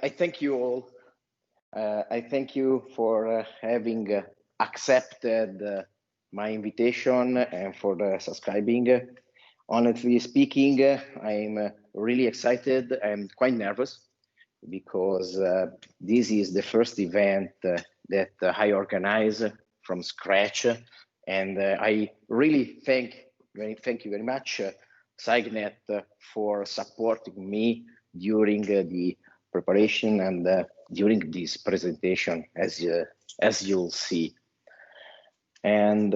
I thank you all. I thank you for having accepted my invitation and for subscribing. Honestly speaking, I'm really excited. I'm quite nervous because this is the first event that I organize from scratch, and I really thank you very much, SIGNET, for supporting me during the preparation and during this presentation, as you'll see. And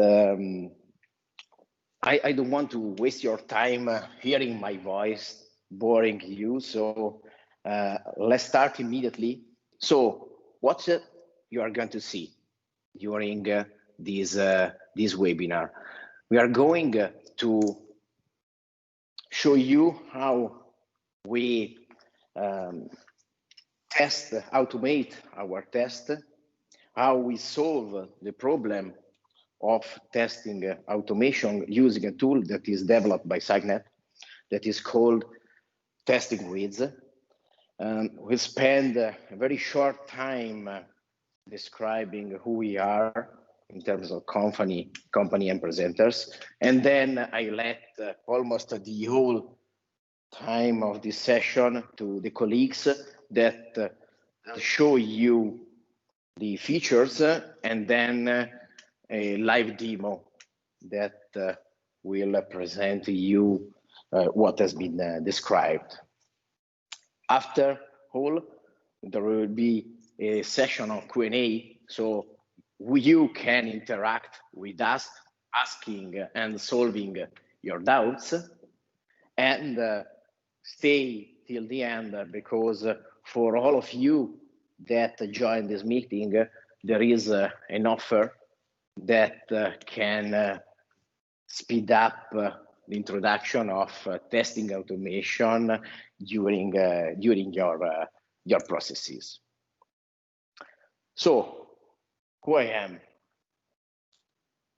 I don't want to waste your time hearing my voice, boring you. So let's start immediately. So what you are going to see during this webinar? We are going to show you how we automate our test, how we solve the problem of testing automation using a tool that is developed by SIGNET that is called Testing Wiz. We spend a very short time describing who we are in terms of company and presenters, and then I let almost the whole time of this session to the colleagues that show you the features and then a live demo that will present to you what has been described. After all, there will be a session of Q&A, so you can interact with us, asking and solving your doubts, and stay till the end, because for all of you that join this meeting, there is an offer that can speed up the introduction of testing automation during your processes. So, who I am?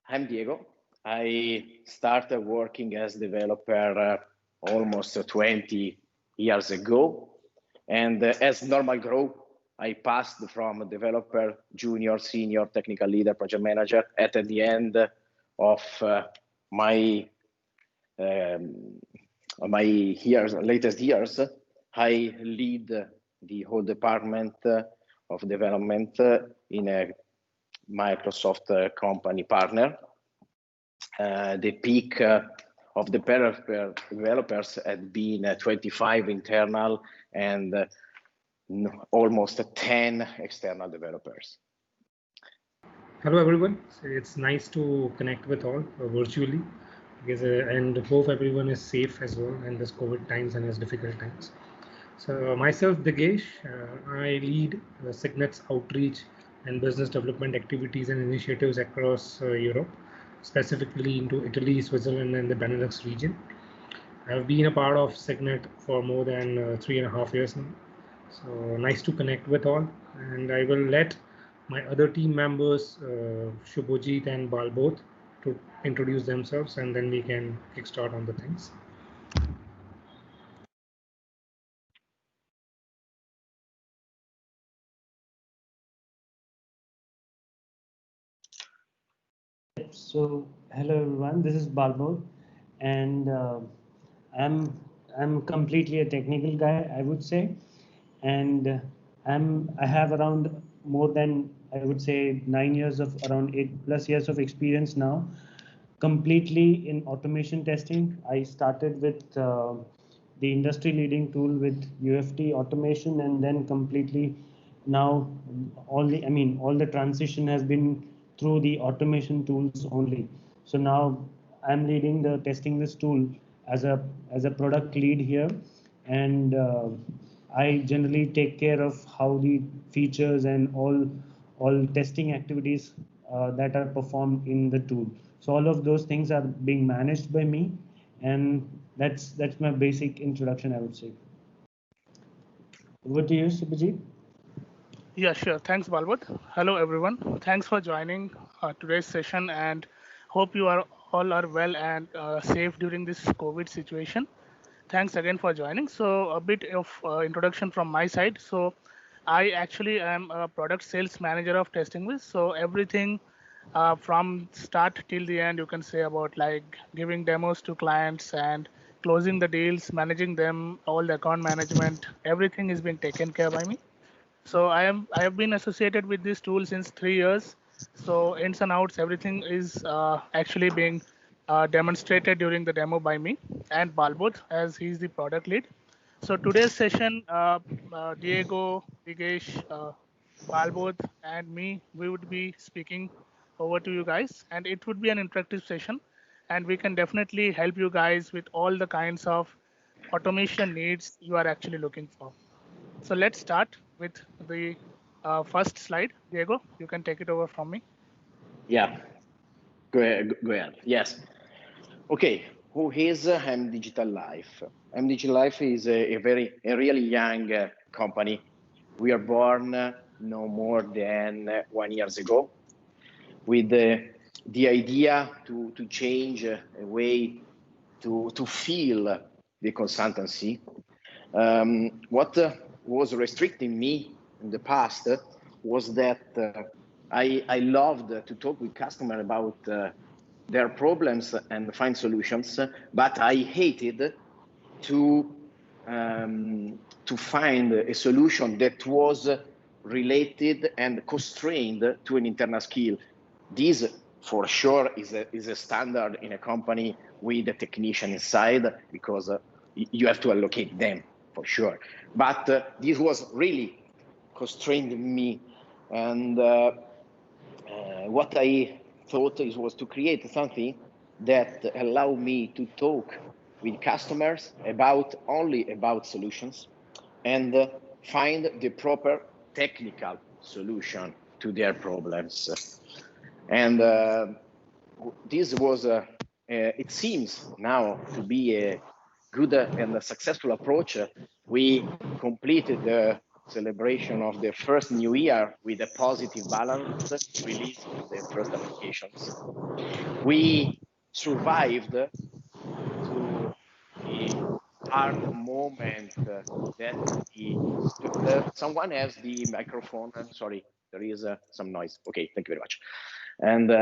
I'm Diego. I started working as developer almost 20 years ago, and as normal growth, I passed from developer, junior, senior, technical leader, project manager. At the end of my latest years, I lead the whole department of development in a Microsoft company partner. The peak of the developers had been 25 internal and almost 10 external developers. Hello everyone. So it's nice to connect with all virtually, because and hope everyone is safe as well in this COVID times and as difficult times. So myself, Digesh, I lead SIGNET's outreach and business development activities and initiatives across Europe, specifically into Italy, Switzerland, and the Benelux region. I've been a part of SIGNET for more than 3.5 years now. So nice to connect with all, and I will let my other team members, Shubhojit and Balboth, to introduce themselves, and then we can kickstart on the things. So hello everyone, this is Balboth, and I'm completely a technical guy, I would say, and I have around more than, I would say, 9 years of around 8+ years of experience now, completely in automation testing. I started with the industry leading tool with UFT automation, and then completely now all the transition has been through the automation tools only. So now I'm leading the testing this tool as a product lead here, and I generally take care of how the features and all testing activities that are performed in the tool. So all of those things are being managed by me, and that's my basic introduction, I would say. Over to you, Subhajit. Yeah, sure. Thanks, Balboth. Hello, everyone. Thanks for joining today's session, and hope you all are well and safe during this COVID situation. thanks again for joining. So a bit of introduction from my side. So I actually am a product sales manager of TestingWiz. So everything from start till the end, you can say about like giving demos to clients and closing the deals, managing them, all the account management, everything is being taken care by me. So I have been associated with this tool since 3 years. So ins and outs, everything is actually being demonstrated during the demo by me and Balbodh, as he's the product lead. So today's session, Diego, Digesh, Balbodh, and me, we would be speaking over to you guys, and it would be an interactive session, and we can definitely help you guys with all the kinds of automation needs you are actually looking for. So let's start with the first slide. Diego, you can take it over from me. Yeah, go ahead. Yes. Okay, who is M Digital Life? M Digital Life is a really young company. We are born no more than 1 year ago with the idea to change a way to feel the consultancy. What was restricting me in the past was that I loved to talk with customers about their problems and find solutions, but I hated to find a solution that was related and constrained to an internal skill. This, for sure, is a standard in a company with a technician inside, because you have to allocate them, for sure. But this was really constraining me, and what I thought was to create something that allowed me to talk with customers only about solutions and find the proper technical solution to their problems. And this was, it seems now to be a good and a successful approach. We completed the celebration of the first new year with a positive balance, release the first applications. We survived to the hard moment that someone has the microphone. Sorry, there is some noise. Okay, thank you very much. And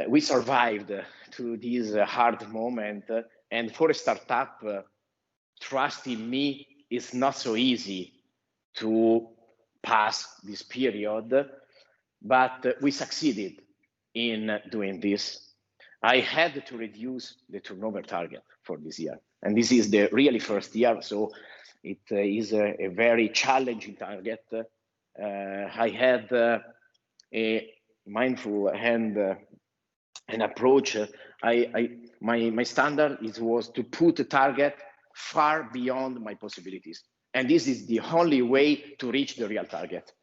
we survived to this hard moment. And for a startup, trust in me is not so easy to pass this period, but we succeeded in doing this. I had to reduce the turnover target for this year, and this is the really first year, so it is a very challenging target. I had a mindful and an approach. My standard was to put a target far beyond my possibilities, and this is the only way to reach the real target.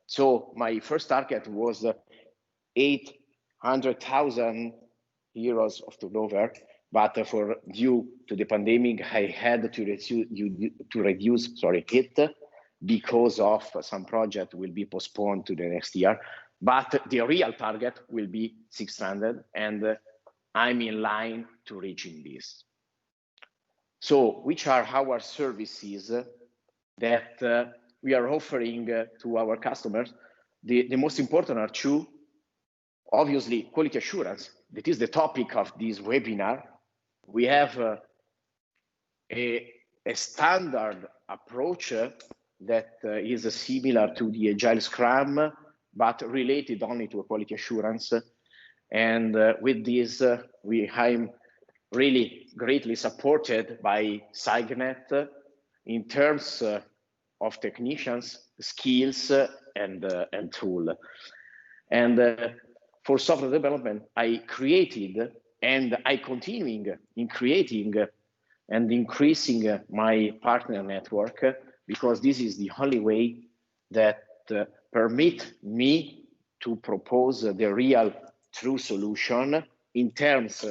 So my first target was 800,000 euros of turnover, but due to the pandemic, I had to reduce it, because of some project will be postponed to the next year. But the real target will be 600, and I'm in line to reaching this. So which are our services that we are offering to our customers? The most important are two. Obviously, quality assurance. That is the topic of this webinar. We have a standard approach that is similar to the Agile Scrum, but related only to a quality assurance. And with this, I'm really greatly supported by Signet in terms of technicians, skills, and tool. And for software development, I created, and I continuing in creating and increasing my partner network, because this is the only way that permit me to propose the real true solution in terms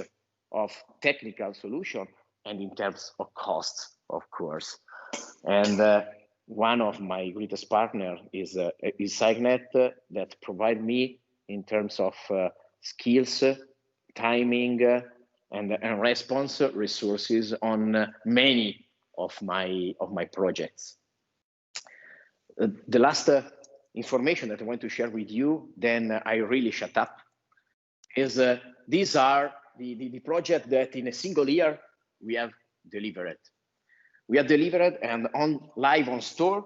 of technical solution and in terms of costs, of course. And one of my greatest partners is Signet, that provide me in terms of skills, timing, and response resources on many of my projects. The last information that I want to share with you, then I really shut up, is these are the project that in a single year we have delivered. We have delivered, and live on store,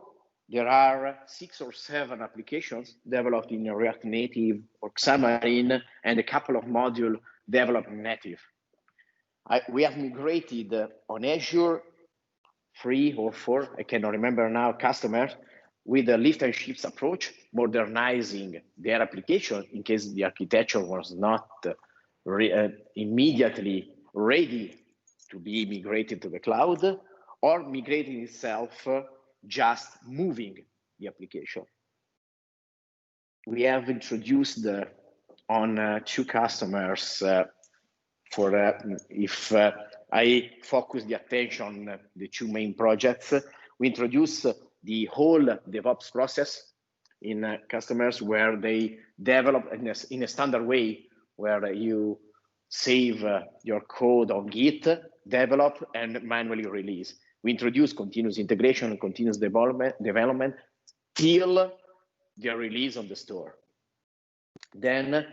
there are 6 or 7 applications developed in React Native or Xamarin, and a couple of modules developed in native. We have migrated on Azure 3 or 4, I cannot remember now, customers with a lift and shifts approach, modernizing their application in case the architecture was not immediately ready to be migrated to the cloud, or migrating itself, just moving the application. We have introduced on 2 customers if I focus the attention on the 2 main projects, we introduce the whole DevOps process in customers where they develop in a standard way, where you save your code on Git, develop, and manually release. We introduce continuous integration and continuous development till the release on the store. Then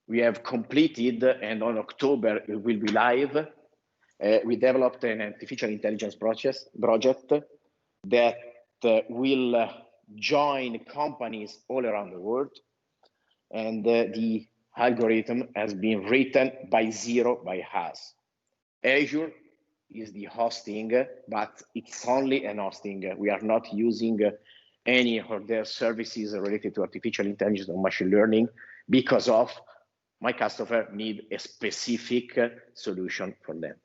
we have completed, and on October it will be live. We developed an artificial intelligence project that will join companies all around the world, and the algorithm has been written by zero by us. Azure is the hosting, but it's only an hosting. We are not using any of their services related to artificial intelligence or machine learning, because of my customer need a specific solution for them.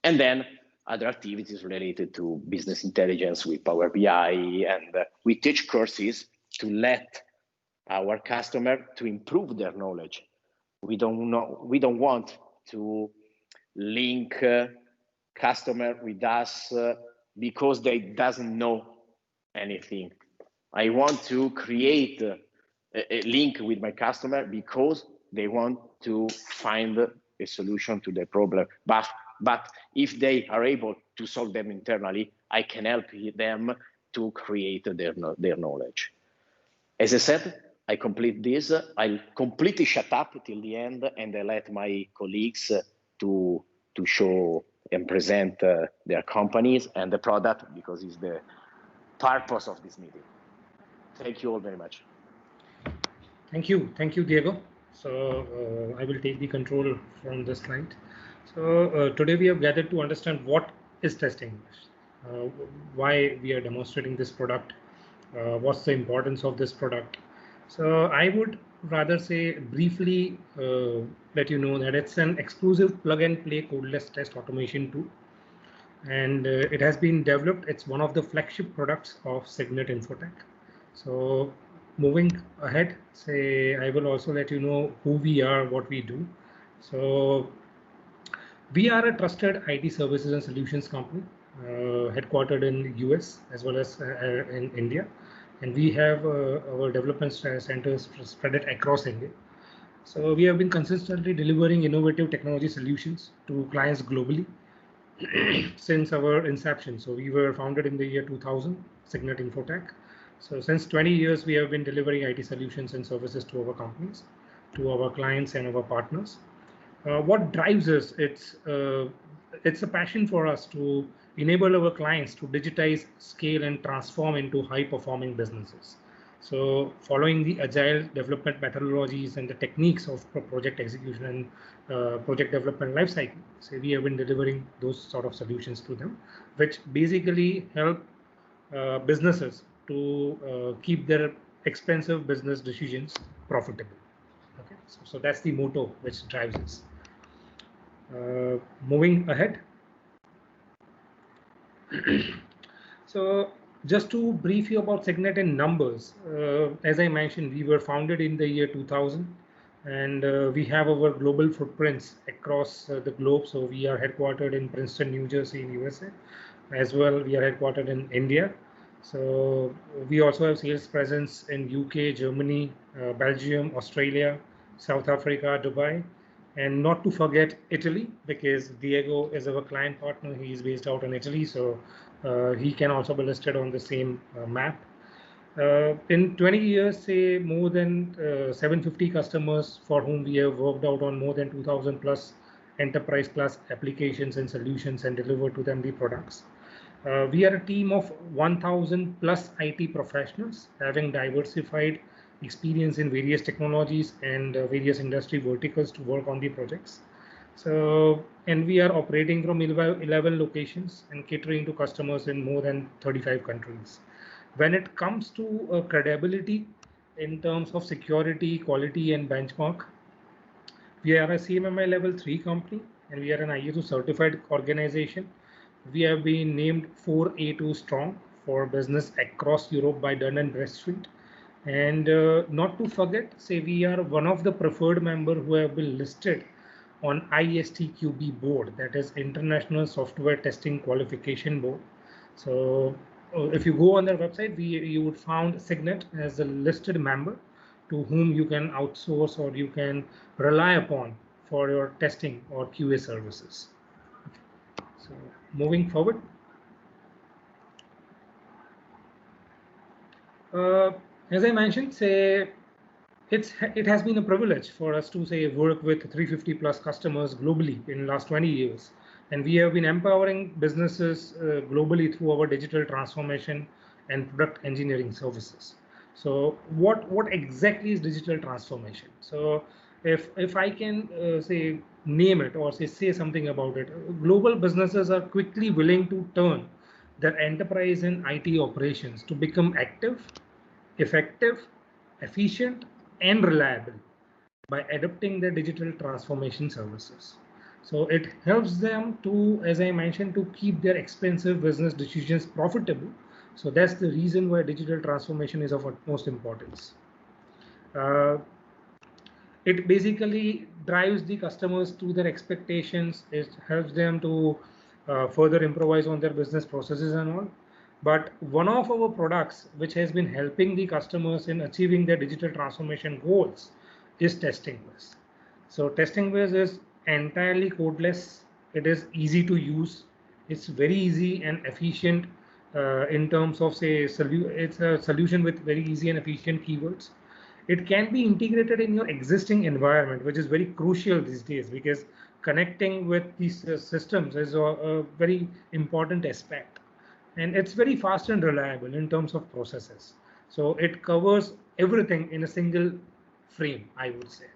And then other activities related to business intelligence with Power BI, and we teach courses to let our customer to improve their knowledge. We don't want to link customer with us because they doesn't know anything. I want to create a link with my customer because they want to find a solution to their problem. But if they are able to solve them internally, I can help them to create their knowledge. As I said, I complete this. I'll completely shut up till the end, and I let my colleagues to show and present their companies and the product, because it's the purpose of this meeting. Thank you all very much. Thank you, Diego. So I will take the control from this slide. So today we have gathered to understand what is testing, why we are demonstrating this product, what's the importance of this product. So I would rather say briefly let you know that it's an exclusive plug and play codeless test automation tool, and it has been developed. It's one of the flagship products of Signet Infotech. So moving ahead, I will also let you know who we are, what we do. So we are a trusted IT services and solutions company, headquartered in the US as well as in India. And we have our development centers spread across India. So we have been consistently delivering innovative technology solutions to clients globally since our inception. So we were founded in the year 2000, Signet Infotech. So since 20 years, we have been delivering IT solutions and services to our companies, to our clients and our partners. What drives us? It's a passion for us to enable our clients to digitize, scale, and transform into high-performing businesses. So following the agile development methodologies and the techniques of project execution and project development lifecycle, so we have been delivering those sort of solutions to them, which basically help businesses to keep their expensive business decisions profitable. Okay, so that's the motto which drives us. Moving ahead. So just to brief you about Signet in numbers, as I mentioned, we were founded in the year 2000, and we have our global footprints across the globe. So we are headquartered in Princeton, New Jersey in USA. As well, we are headquartered in India. So we also have sales presence in UK, Germany, Belgium, Australia, South Africa, Dubai, And not to forget Italy, because Diego is our client partner. He is based out in Italy, so he can also be listed on the same map. In 20 years, say more than 750 customers for whom we have worked out on more than 2000 plus enterprise class applications and solutions and delivered to them the products. We are a team of 1000 plus IT professionals having diversified experience in various technologies and various industry verticals to work on the projects. So, and we are operating from 11 locations and catering to customers in more than 35 countries. When it comes to credibility in terms of security, quality, and benchmark, we are a CMMI level 3 company and we are an ISO certified organization. We have been named 4A2 strong for business across Europe by Dun and Bradstreet. And not to forget, say we are one of the preferred member who have been listed on ISTQB board, that is International Software Testing Qualification Board. So if you go on their website, you would find Signet as a listed member to whom you can outsource or you can rely upon for your testing or QA services. So moving forward. As I mentioned, say it has been a privilege for us to say work with 350 plus customers globally in the last 20 years, and we have been empowering businesses globally through our digital transformation and product engineering services. So what exactly is digital transformation? So if I can say name it or say something about it, global businesses are quickly willing to turn their enterprise and IT operations to become active, effective, efficient, and reliable by adopting their digital transformation services. So it helps them to, as I mentioned, to keep their expensive business decisions profitable. So that's the reason why digital transformation is of utmost importance. It basically drives the customers to their expectations. It helps them to further improvise on their business processes and all. But one of our products which has been helping the customers in achieving their digital transformation goals is TestingWiz. So TestingWiz is entirely codeless. It is easy to use. It's very easy and efficient in terms of say it's a solution with very easy and efficient keywords. It can be integrated in your existing environment, which is very crucial these days because connecting with these systems is a very important aspect. And it's very fast and reliable in terms of processes. So it covers everything in a single frame, I would say.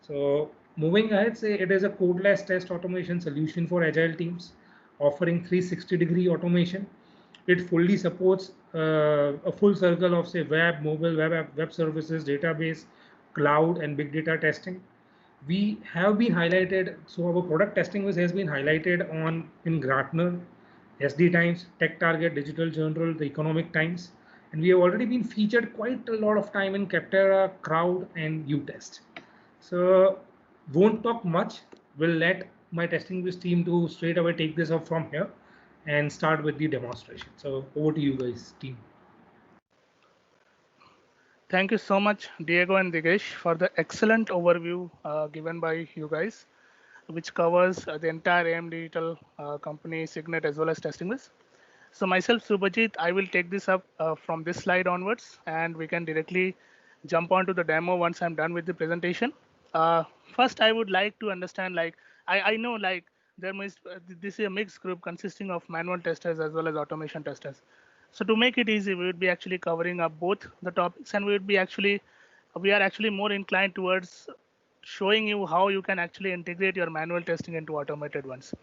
So moving ahead, say it is a codeless test automation solution for agile teams, offering 360-degree automation. It fully supports a full circle of say web, mobile, web app, web services, database, cloud, and big data testing. We have been highlighted, so our product TestingWiz has been highlighted on in Gartner, SD Times, Tech Target, Digital Journal, The Economic Times, and we have already been featured quite a lot of time in Capterra, Crowd, and UTest. So won't talk much. We'll let my TestingWiz team to straight away take this up from here and start with the demonstration. So over to you guys, team. Thank you so much, Diego and Digesh, for the excellent overview given by you guys, which covers the entire AM Digital company, Signet, as well as TestingWiz. So myself, Subhajit, I will take this up from this slide onwards, and we can directly jump on to the demo once I'm done with the presentation. First, I would like to understand, like, I know like this is a mixed group consisting of manual testers as well as automation testers. So to make it easy, we would be actually covering up both the topics, and we are actually more inclined towards showing you how you can actually integrate your manual testing into automated ones.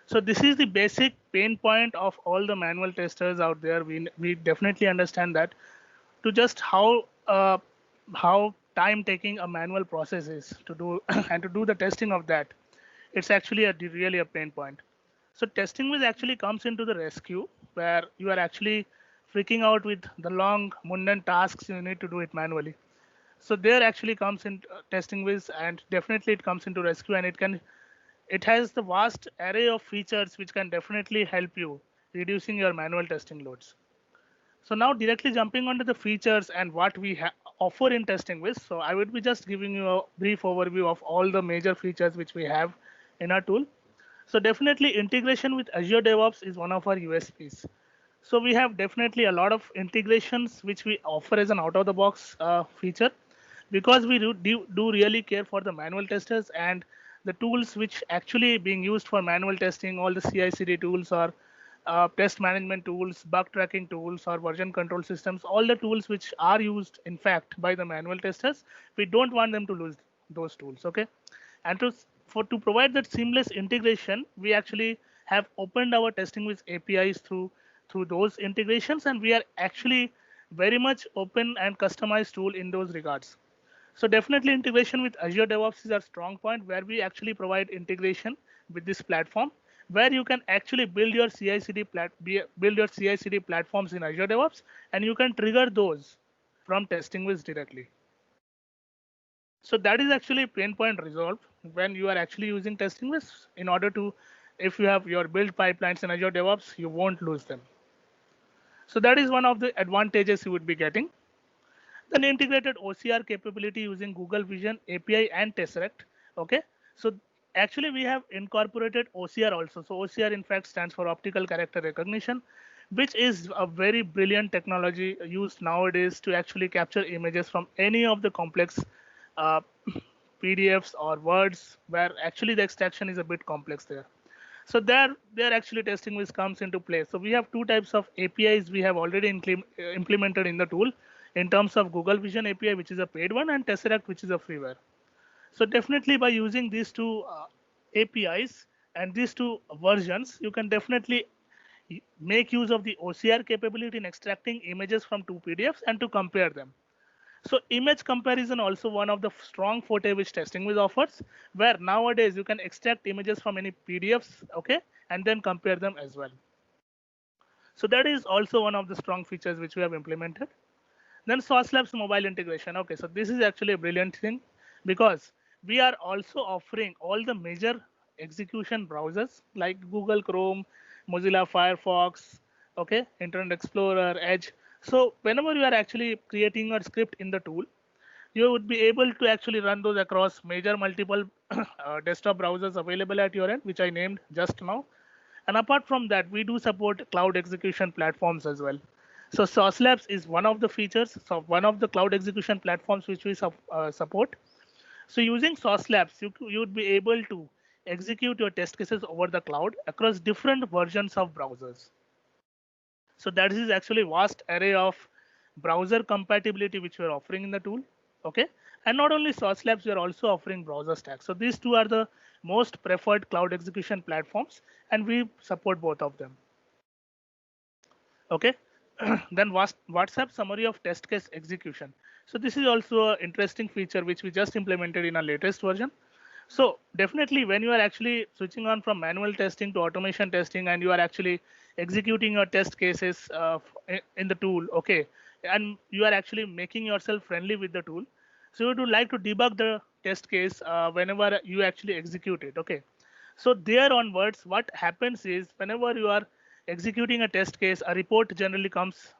So this is the basic pain point of all the manual testers out there. We definitely understand that to just how time taking a manual process is to do and to do the testing of that, it's actually really a pain point. So TestingWiz actually comes into the rescue where you are actually freaking out with the long mundane tasks you need to do it manually. So there actually comes in TestingWiz, and definitely it comes into rescue, and it has the vast array of features which can definitely help you reducing your manual testing loads. So now directly jumping onto the features and what we offer in TestingWiz. So I would be just giving you a brief overview of all the major features which we have in our tool. So definitely integration with Azure DevOps is one of our USPs. So we have definitely a lot of integrations which we offer as an out-of-the-box feature, because we do really care for the manual testers, and the tools which actually being used for manual testing, all the CI/CD tools or test management tools, bug tracking tools, or version control systems, all the tools which are used in fact by the manual testers, we don't want them to lose those tools. Okay, and to provide that seamless integration, we actually have opened our TestingWiz APIs through those integrations, and we are actually very much open and customized tool in those regards. So definitely integration with Azure DevOps is our strong point, where we actually provide integration with this platform, where you can actually build your CI/CD platforms in Azure DevOps, and you can trigger those from TestingWiz directly. So that is actually pain point resolved when you are actually using TestingWiz. In order to, if you have your build pipelines in Azure DevOps, you won't lose them. So that is one of the advantages you would be getting. Then integrated OCR capability using Google Vision API and Tesseract. Okay, so actually we have incorporated OCR also. So OCR in fact stands for optical character recognition, which is a very brilliant technology used nowadays to actually capture images from any of the complex uh, PDFs or words, where actually the extraction is a bit complex there. So there actually TestingWiz comes into play. So we have two types of APIs we have already implemented in the tool, in terms of Google Vision API, which is a paid one, and Tesseract, which is a freeware. So definitely by using these two APIs and these two versions, you can definitely make use of the OCR capability in extracting images from two PDFs and to compare them. So image comparison also one of the strong forte which TestingWiz offers, where nowadays you can extract images from any PDFs, okay, and then compare them as well. So that is also one of the strong features which we have implemented. Then Sauce Labs mobile integration. Okay, so this is actually a brilliant thing, because we are also offering all the major execution browsers like Google Chrome, Mozilla Firefox, okay, Internet Explorer, Edge. So whenever you are actually creating a script in the tool, you would be able to actually run those across major multiple desktop browsers available at your end, which I named just now. And apart from that, we do support cloud execution platforms as well. So Sauce Labs is one of the features, so one of the cloud execution platforms which we support. So using Sauce Labs, you would be able to execute your test cases over the cloud across different versions of browsers. So that is actually vast array of browser compatibility which we are offering in the tool. Okay, and not only Sauce Labs, we are also offering BrowserStack. So these two are the most preferred cloud execution platforms, and we support both of them. Okay, then WhatsApp summary of test case execution. So this is also an interesting feature which we just implemented in our latest version. So definitely when you are actually switching on from manual testing to automation testing, and you are actually executing your test cases in the tool, okay, and you are actually making yourself friendly with the tool. So you would like to debug the test case whenever you actually execute it, okay. So there onwards, what happens is whenever you are executing a test case, a report generally comes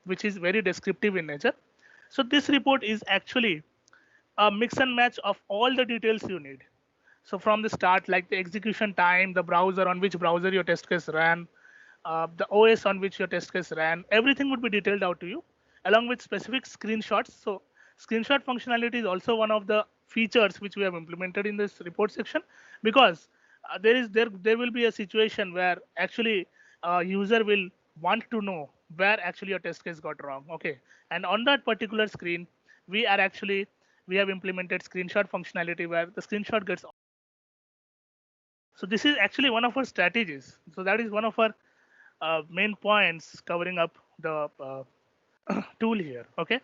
which is very descriptive in nature. So this report is actually a mix and match of all the details you need. So from the start, like the execution time, the browser on which browser your test case ran, the OS on which your test case ran, everything would be detailed out to you, along with specific screenshots. So screenshot functionality is also one of the features which we have implemented in this report section, because there will be a situation where actually user will want to know where actually your test case got wrong. Okay, and on that particular screen, we have implemented screenshot functionality where the screenshot gets. So this is actually one of our strategies. So that is one of our main points covering up the tool here. Okay.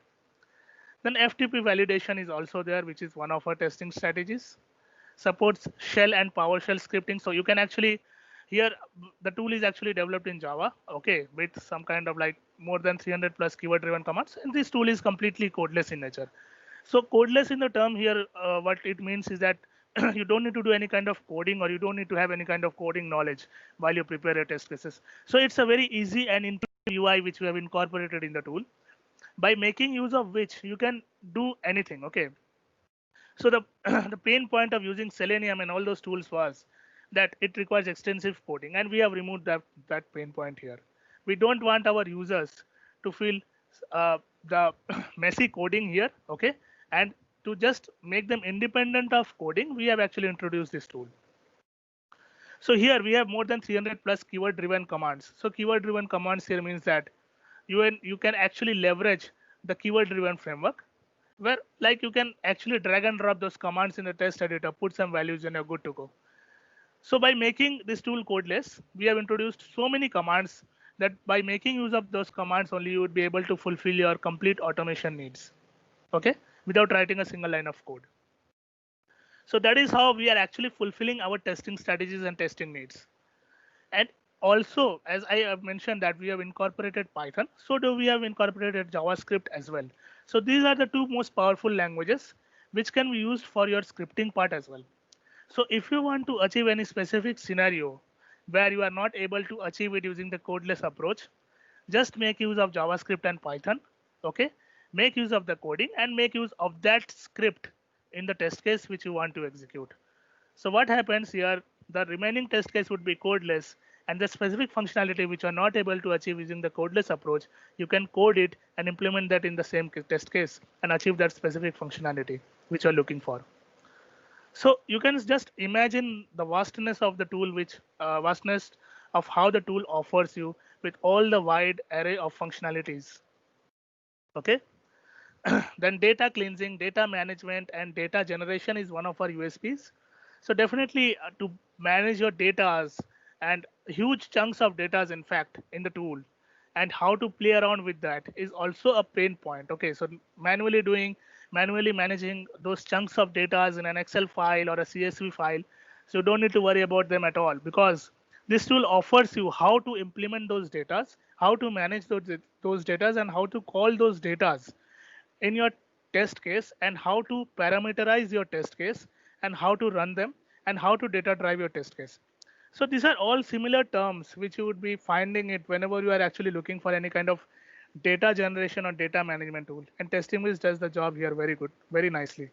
Then FTP validation is also there, which is one of our testing strategies. Supports shell and PowerShell scripting. So you can actually, here the tool is actually developed in Java, okay, with some kind of like more than 300 plus keyword driven commands. And this tool is completely codeless in nature. So codeless in the term here, what it means is that you don't need to do any kind of coding, or you don't need to have any kind of coding knowledge while you prepare your test cases. So it's a very easy and intuitive UI which we have incorporated in the tool. by making use of which you can do anything. Okay. So the the pain point of using Selenium and all those tools was that it requires extensive coding, and we have removed that pain point here. We don't want our users to feel the messy coding here, okay? And to just make them independent of coding, we have actually introduced this tool. So here we have more than 300 plus keyword driven commands. So keyword driven commands here means that you can actually leverage the keyword driven framework, where like you can actually drag and drop those commands in the test editor, put some values, and you're good to go. So by making this tool codeless, we have introduced so many commands that by making use of those commands only, you would be able to fulfill your complete automation needs, okay, without writing a single line of code. So that is how we are actually fulfilling our testing strategies and testing needs. And also, as I have mentioned that we have incorporated Python, so do we have incorporated JavaScript as well. So these are the two most powerful languages which can be used for your scripting part as well. So if you want to achieve any specific scenario where you are not able to achieve it using the codeless approach, just make use of JavaScript and Python, okay? Make use of the coding and make use of that script in the test case which you want to execute. So what happens here, the remaining test case would be codeless, and the specific functionality which you are not able to achieve using the codeless approach, you can code it and implement that in the same test case and achieve that specific functionality which you are looking for. So you can just imagine the vastness of the tool, vastness of how the tool offers you with all the wide array of functionalities. Okay. Then data cleansing, data management, and data generation is one of our USPs. So definitely to manage your data and huge chunks of data, in fact, in the tool, and how to play around with that is also a pain point. Okay, so manually managing those chunks of data in an Excel file or a CSV file, so you don't need to worry about them at all, because this tool offers you how to implement those data, how to manage those data, and how to call those data in your test case, and how to parameterize your test case, and how to run them, and how to data drive your test case. So these are all similar terms which you would be finding it whenever you are actually looking for any kind of data generation or data management tool, and TestingWiz does the job here very good, very nicely.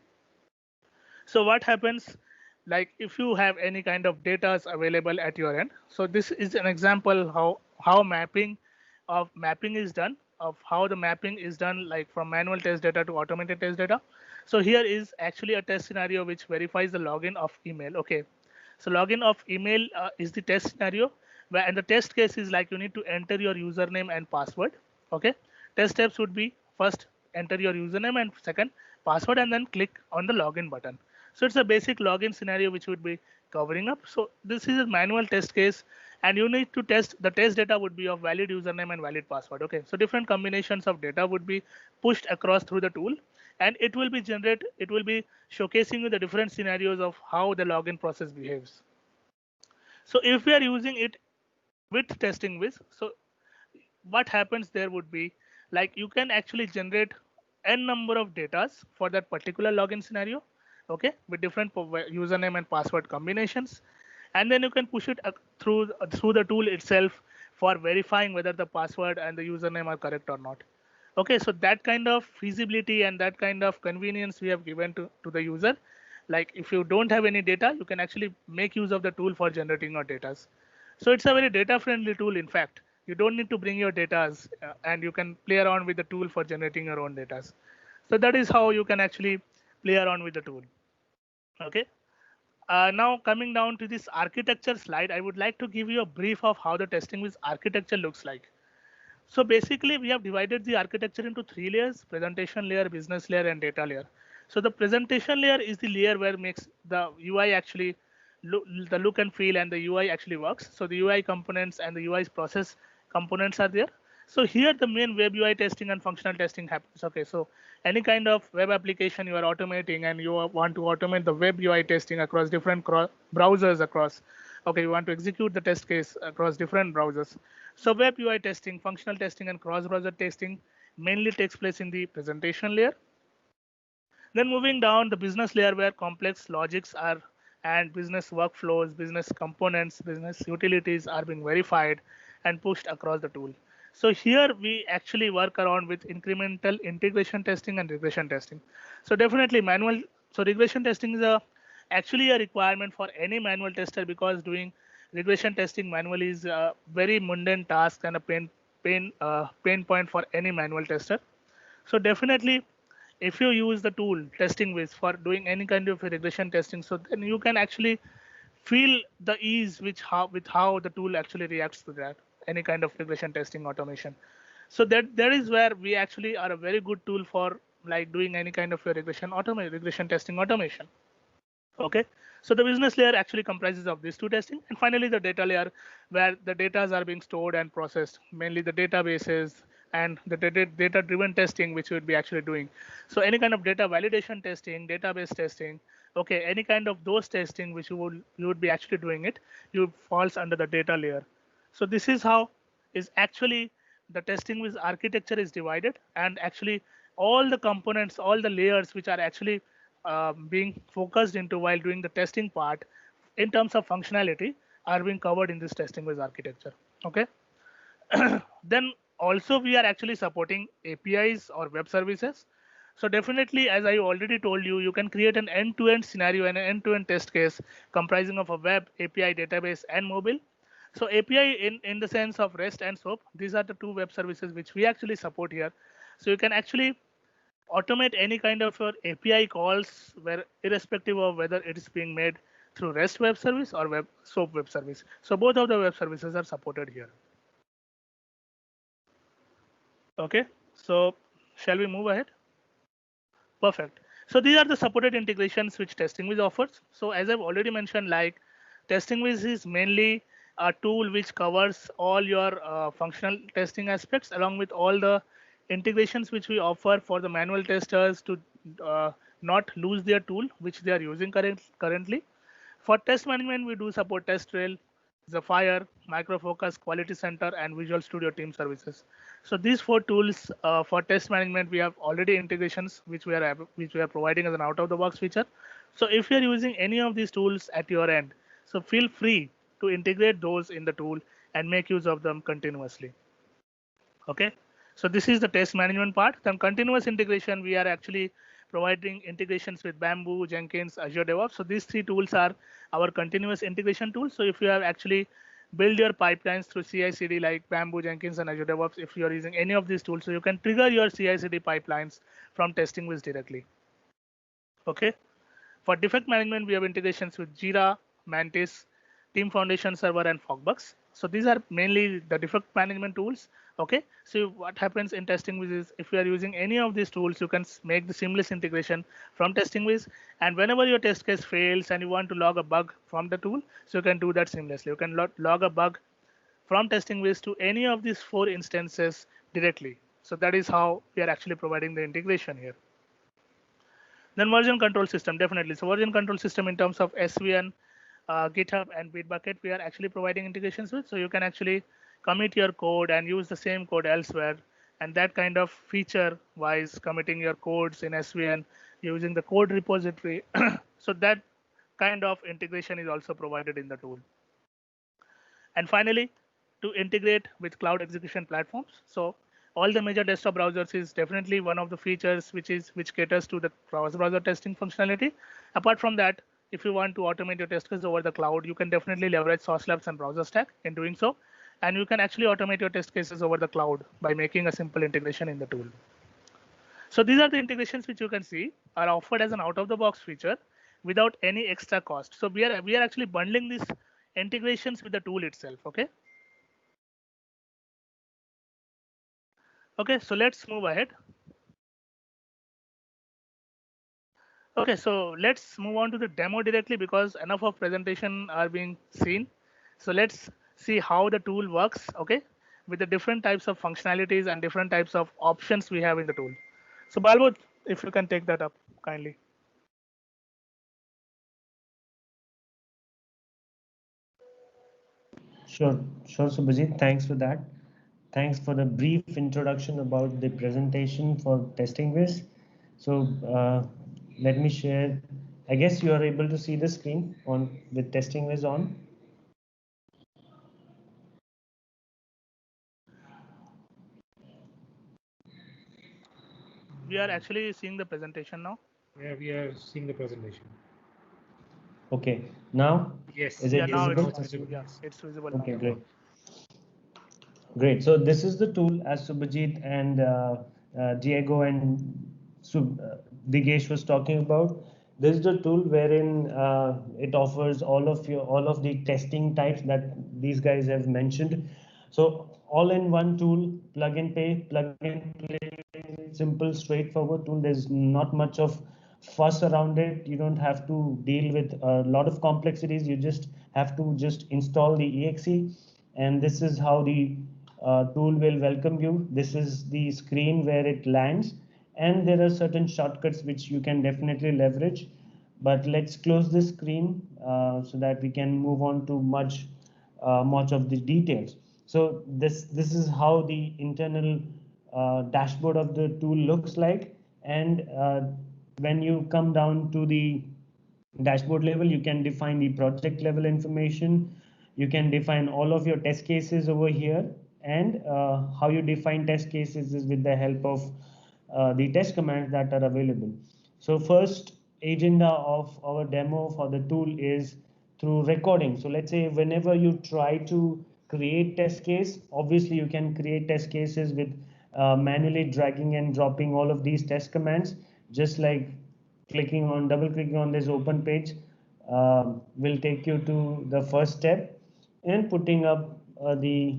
So what happens, like if you have any kind of data available at your end, so this is an example how mapping is done, of how the mapping is done, like from manual test data to automated test data. So here is actually a test scenario which verifies the login of email. Okay, so login of email is the test scenario, where and the test case is like you need to enter your username and password. Okay, test steps would be first enter your username and second password, and then click on the login button. So it's a basic login scenario which would be covering up. So this is a manual test case, and you need to test the test data would be of valid username and valid password. Okay, so different combinations of data would be pushed across through the tool, and it will be showcasing you the different scenarios of how the login process behaves. So if we are using it with TestingWiz, so what happens there would be like you can actually generate n number of datas for that particular login scenario, okay, with different username and password combinations, and then you can push it through the tool itself for verifying whether the password and the username are correct or not. Okay, so that kind of feasibility and that kind of convenience we have given to the user. Like if you don't have any data, you can actually make use of the tool for generating your data. So it's a very data friendly tool. In fact, you don't need to bring your data and you can play around with the tool for generating your own data. So that is how you can actually play around with the tool. Okay. Now coming down to this architecture slide, I would like to give you a brief of how the TestingWiz architecture looks like. So basically, we have divided the architecture into 3 layers: presentation layer, business layer, and data layer. So the presentation layer is the layer where makes the UI actually the look and feel, and the UI actually works. So the UI components and the UI process components are there. So here the main web UI testing and functional testing happens. Okay, so any kind of web application you are automating and you want to automate the web UI testing across different browsers across. Okay, you want to execute the test case across different browsers. So web UI testing, functional testing, and cross-browser testing mainly takes place in the presentation layer. Then moving down the business layer, where complex logics are and business workflows, business components, business utilities are being verified and pushed across the tool. So here we actually work around with incremental integration testing and regression testing. So definitely manual. So regression testing is actually a requirement for any manual tester, because doing regression testing manually is a very mundane task and a pain point for any manual tester. So definitely, if you use the tool TestingWiz for doing any kind of regression testing, so then you can actually feel the ease with how the tool actually reacts to that any kind of regression testing automation. So that is where we actually are a very good tool for like doing any kind of a regression testing automation. Okay, so the business layer actually comprises of these two testing, and finally the data layer, where the data are being stored and processed, mainly the databases and the data driven testing which we would be actually doing. So any kind of data validation testing, database testing, okay, any kind of those testing which you would be actually doing it, you falls under the data layer. So this is how is actually the testing with architecture is divided, and actually all the components, all the layers which are actually being focused into while doing the testing part in terms of functionality are being covered in this testing with architecture. Okay. Then also we are actually supporting APIs or web services. So definitely, as I already told you, you can create an end-to-end scenario and an end-to-end test case comprising of a web, API, database, and mobile. So API in the sense of REST and SOAP, these are the two web services which we actually support here. So you can actually automate any kind of your API calls, where irrespective of whether it is being made through REST web service or web SOAP web service. So both of the web services are supported here. Okay, so shall we move ahead? Perfect. So these are the supported integrations which TestingWiz offers. So as I've already mentioned, like TestingWiz is mainly a tool which covers all your functional testing aspects, along with all the integrations which we offer for the manual testers to not lose their tool which they are using currently. For test management, we do support TestRail, Zephyr, Micro Focus, Quality Center, and Visual Studio Team Services. So these four tools for test management, we have already integrations which we are providing as an out-of-the-box feature. So if you're using any of these tools at your end, so feel free to integrate those in the tool and make use of them continuously. Okay, so this is the test management part. Then continuous integration, we are actually providing integrations with Bamboo, Jenkins, Azure DevOps. So these three tools are our continuous integration tools. So if you have actually build your pipelines through CI/CD like Bamboo, Jenkins, and Azure DevOps, if you are using any of these tools, so you can trigger your CI/CD pipelines from TestingWiz directly. Okay. For defect management, we have integrations with Jira, Mantis, Team Foundation Server, and Fogbugs. So these are mainly the defect management tools. Okay. So what happens in TestingWiz is if you are using any of these tools, you can make the seamless integration from TestingWiz. And whenever your test case fails and you want to log a bug from the tool, so you can do that seamlessly. You can log a bug from TestingWiz to any of these four instances directly. So that is how we are actually providing the integration here. Then version control system, definitely. So version control system in terms of SVN, GitHub, and Bitbucket, we are actually providing integrations with. So you can actually commit your code and use the same code elsewhere. And that kind of feature-wise, committing your codes in SVN using the code repository. So that kind of integration is also provided in the tool. And finally, to integrate with cloud execution platforms. So all the major desktop browsers is definitely one of the features which caters to the cross-browser testing functionality. Apart from that, if you want to automate your test cases over the cloud, you can definitely leverage Sauce Labs and BrowserStack in doing so. And you can actually automate your test cases over the cloud by making a simple integration in the tool. So these are the integrations which you can see are offered as an out-of-the-box feature without any extra cost. So we are actually bundling these integrations with the tool itself. Okay. Okay, so let's move ahead. Okay, so let's move on to the demo directly because enough of presentation are being seen. So let's see how the tool works, okay, with the different types of functionalities and different types of options we have in the tool. So Balbod, if you can take that up kindly. Sure, Subhajit. Thanks for that. Thanks for the brief introduction about the presentation for TestingWiz. So let me share. I guess you are able to see the screen on with TestingWiz on. we are actually seeing the presentation now. Yeah, we are seeing the presentation. Okay, now Yes. is Yeah, it now visible? it's yeah, it's visible Okay, now. great. Great. So this is the tool as Subhajit and Diego and Digesh was talking about. This is the tool wherein it offers all of the testing types that these guys have mentioned. So all in one tool, plug and play, simple, straightforward tool. There's not much of fuss around it. You don't have to deal with a lot of complexities. You just have to just install the exe, and this is how the tool will welcome you. This is the screen where it lands, and there are certain shortcuts which you can definitely leverage. But let's close this screen so that we can move on to much of the details. So this is how the internal dashboard of the tool looks like, and when you come down to the dashboard level, you can define the project level information. You can define all of your test cases over here, and how you define test cases is with the help of the test commands that are available. So first agenda of our demo for the tool is through recording. So let's say whenever you try to create test case, obviously you can create test cases with manually dragging and dropping all of these test commands, just like double clicking on this open page will take you to the first step and putting up the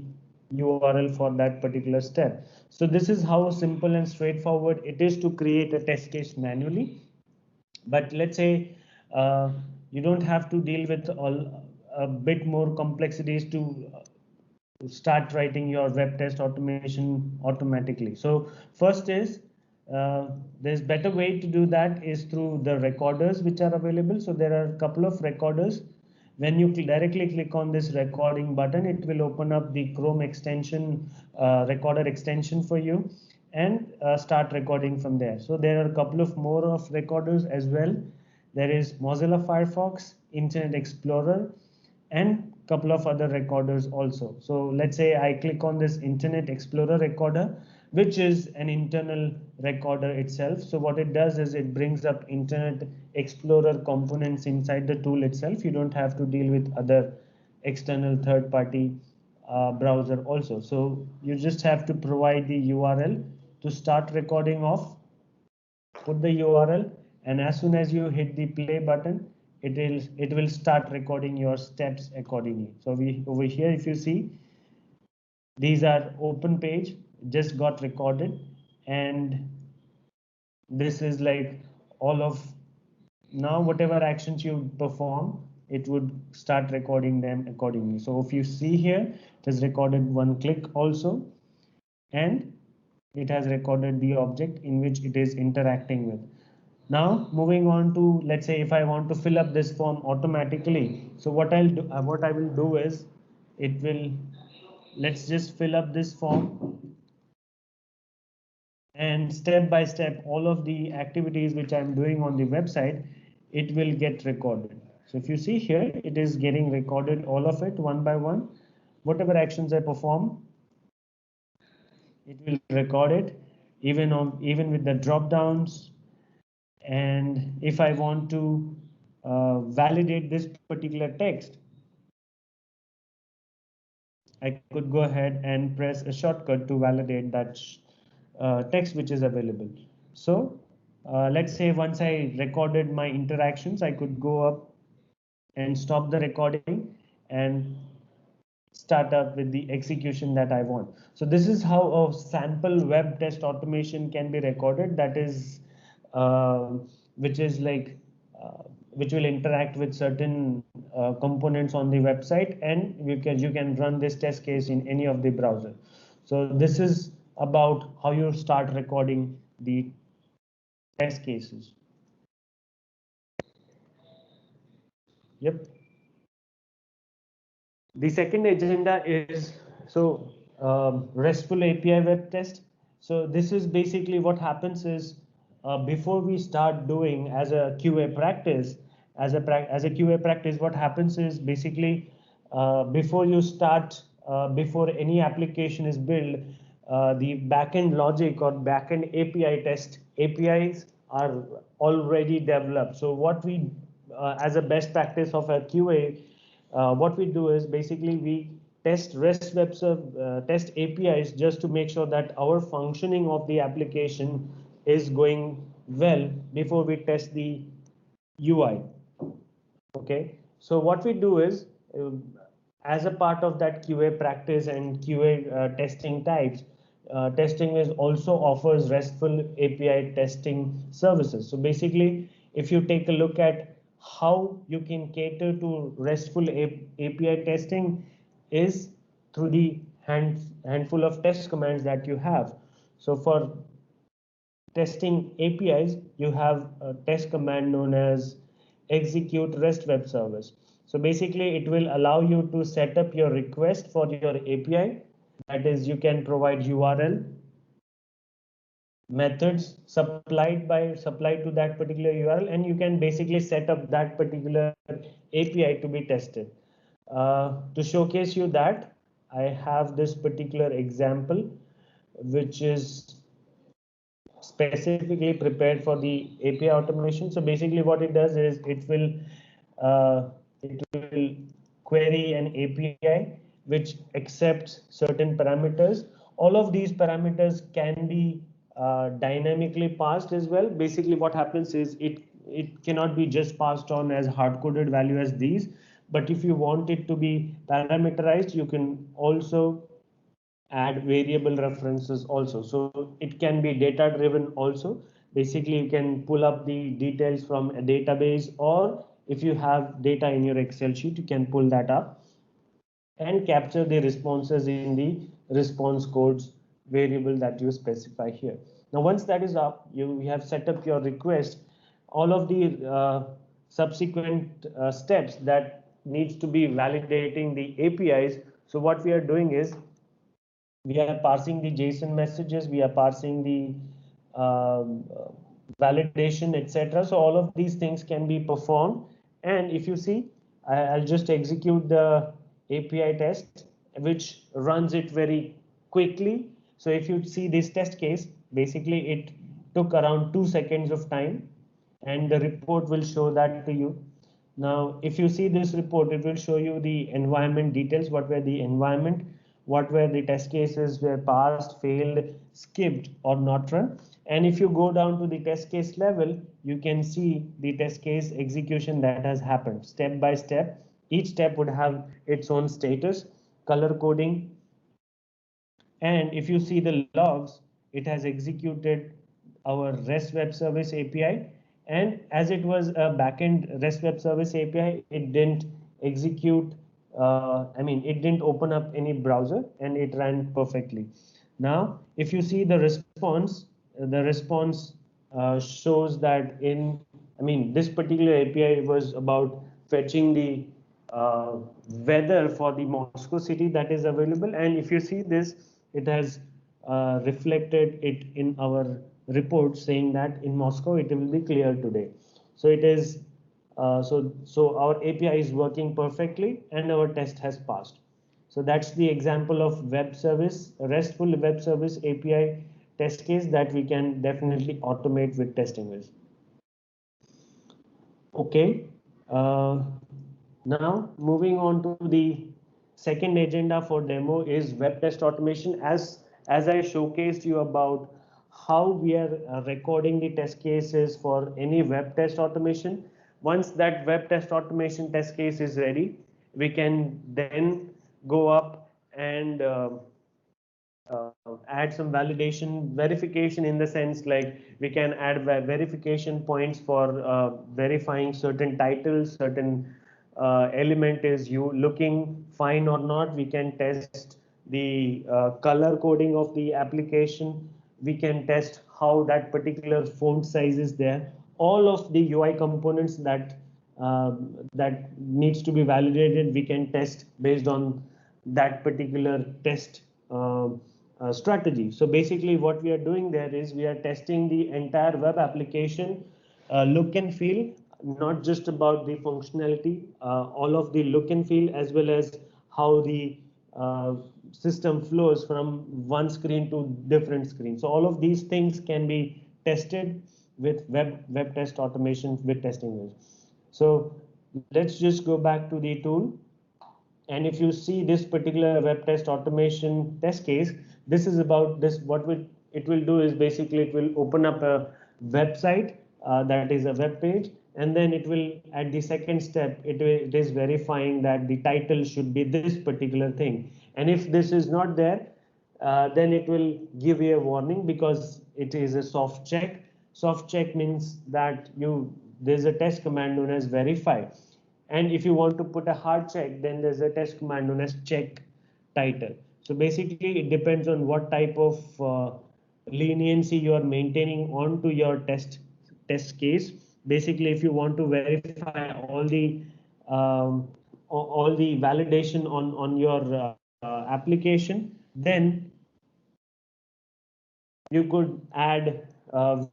URL for that particular step. So this is how simple and straightforward it is to create a test case manually. But let's say you don't have to deal with a bit more complexities to start writing your web test automation automatically. So first is there's better way to do that is through the recorders which are available. So there are a couple of recorders. When you directly click on this recording button, it will open up the Chrome extension, recorder extension for you, and start recording from there. So there are a couple of more of recorders as well. There is Mozilla Firefox, Internet Explorer, and couple of other recorders also. So let's say I click on this Internet Explorer recorder, which is an internal recorder itself. So what it does is it brings up Internet Explorer components inside the tool itself. You don't have to deal with other external third-party browser also. So you just have to provide the URL to start recording off, put the URL, and as soon as you hit the play button, it will start recording your steps accordingly. So we over here, if you see, these are open page, just got recorded, and this is like all of now whatever actions you perform, it would start recording them accordingly. So if you see here, it has recorded one click also, and it has recorded the object in which it is interacting with. Now moving on to, let's say if I want to fill up this form automatically, so what I will do is let's just fill up this form, and step by step all of the activities which I'm doing on the website, it will get recorded. So if you see here, it is getting recorded, all of it one by one. Whatever actions I perform, it will record it, even with the drop downs. And if I want to validate this particular text, I could go ahead and press a shortcut to validate that text which is available. So let's say once I recorded my interactions, I could go up and stop the recording and start up with the execution that I want. So this is how a sample web test automation can be recorded. That is, which is like, which will interact with certain components on the website, and you can run this test case in any of the browser. So this is about how you start recording the test cases. Yep. The second agenda is RESTful API web test. So this is basically what happens is before we start doing as a QA practice, as a QA practice, what happens is basically before you start, before any application is built, the backend logic or backend API test. APIs are already developed. So what we, as a best practice of a QA, what we do is basically we test REST web test APIs just to make sure that our functioning of the application is going well before we test the UI. Okay, so what we do is, as a part of that QA practice and QA testing types, testing is also offers RESTful API testing services. So basically, if you take a look at how you can cater to RESTful API testing is through the handful of test commands that you have. So for testing APIs, you have a test command known as execute REST web service. So basically, it will allow you to set up your request for your API. That is, you can provide URL, methods supplied to that particular URL, and you can basically set up that particular API to be tested. To showcase you that, I have this particular example, which is specifically prepared for the API automation. So basically what it does is it will query an API which accepts certain parameters. All of these parameters can be dynamically passed as well. Basically what happens is it cannot be just passed on as hard-coded value as these, but if you want it to be parameterized, you can also add variable references also. So it can be data driven also. Basically, you can pull up the details from a database, or if you have data in your Excel sheet, you can pull that up and capture the responses in the response codes variable that you specify here. Now, once that is up, you have set up your request. All of the subsequent steps that needs to be validating the APIs. So what we are doing is we are parsing the JSON messages, we are parsing the validation, etc. So all of these things can be performed. And if you see, I'll just execute the API test, which runs it very quickly. So if you see this test case, basically it took around 2 seconds of time, and the report will show that to you. Now, if you see this report, it will show you the environment details, what were the environment, what were the test cases were passed, failed, skipped, or not run. And if you go down to the test case level, you can see the test case execution that has happened step by step. Each step would have its own status, color coding. And if you see the logs, it has executed our REST web service API. And as it was a backend REST web service API, it didn't execute it didn't open up any browser, and it ran perfectly. Now, if you see the response shows that this particular API was about fetching the weather for the Moscow city that is available. And if you see this, it has reflected it in our report saying that in Moscow it will be clear today. So it is so our API is working perfectly and our test has passed. So that's the example of web service, RESTful web service API test case that we can definitely automate with TestingWiz. Okay, now moving on to the second agenda for demo is web test automation. As I showcased you about how we are recording the test cases for any web test automation. Once that web test automation test case is ready, we can then go up and add some verification in the sense like we can add verification points for verifying certain titles, certain element is you looking fine or not. We can test the color coding of the application. We can test how that particular font size is there. All of the UI components that needs to be validated, we can test based on that particular test strategy. So basically what we are doing there is we are testing the entire web application look and feel, not just about the functionality, all of the look and feel, as well as how the system flows from one screen to different screens. So all of these things can be tested with web test automation with TestingWiz. So let's just go back to the tool. And if you see this particular web test automation test case, this is about this. What it will do is basically it will open up a website that is a web page, and then it will, at the second step, it is verifying that the title should be this particular thing. And if this is not there, then it will give you a warning because it is a soft check. Soft check means that there's a test command known as verify. And if you want to put a hard check, then there's a test command known as check title. So basically, it depends on what type of leniency you are maintaining onto your test case. Basically, if you want to verify all the validation on your application, then you could add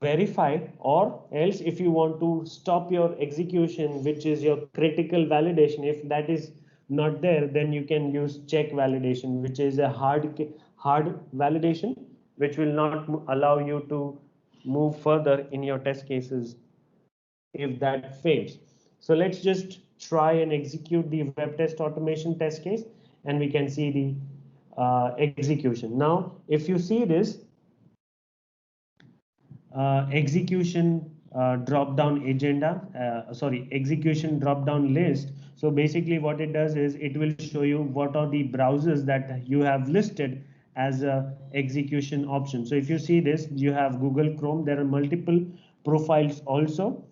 verify, or else if you want to stop your execution, which is your critical validation, if that is not there, then you can use check validation, which is a hard validation, which will not allow you to move further in your test cases if that fails. So let's just try and execute the web test automation test case, and we can see the execution. Now, if you see this, execution drop down execution drop down list. So basically what it does is it will show you what are the browsers that you have listed as a execution option. So if you see this, you have Google Chrome. There are multiple profiles also.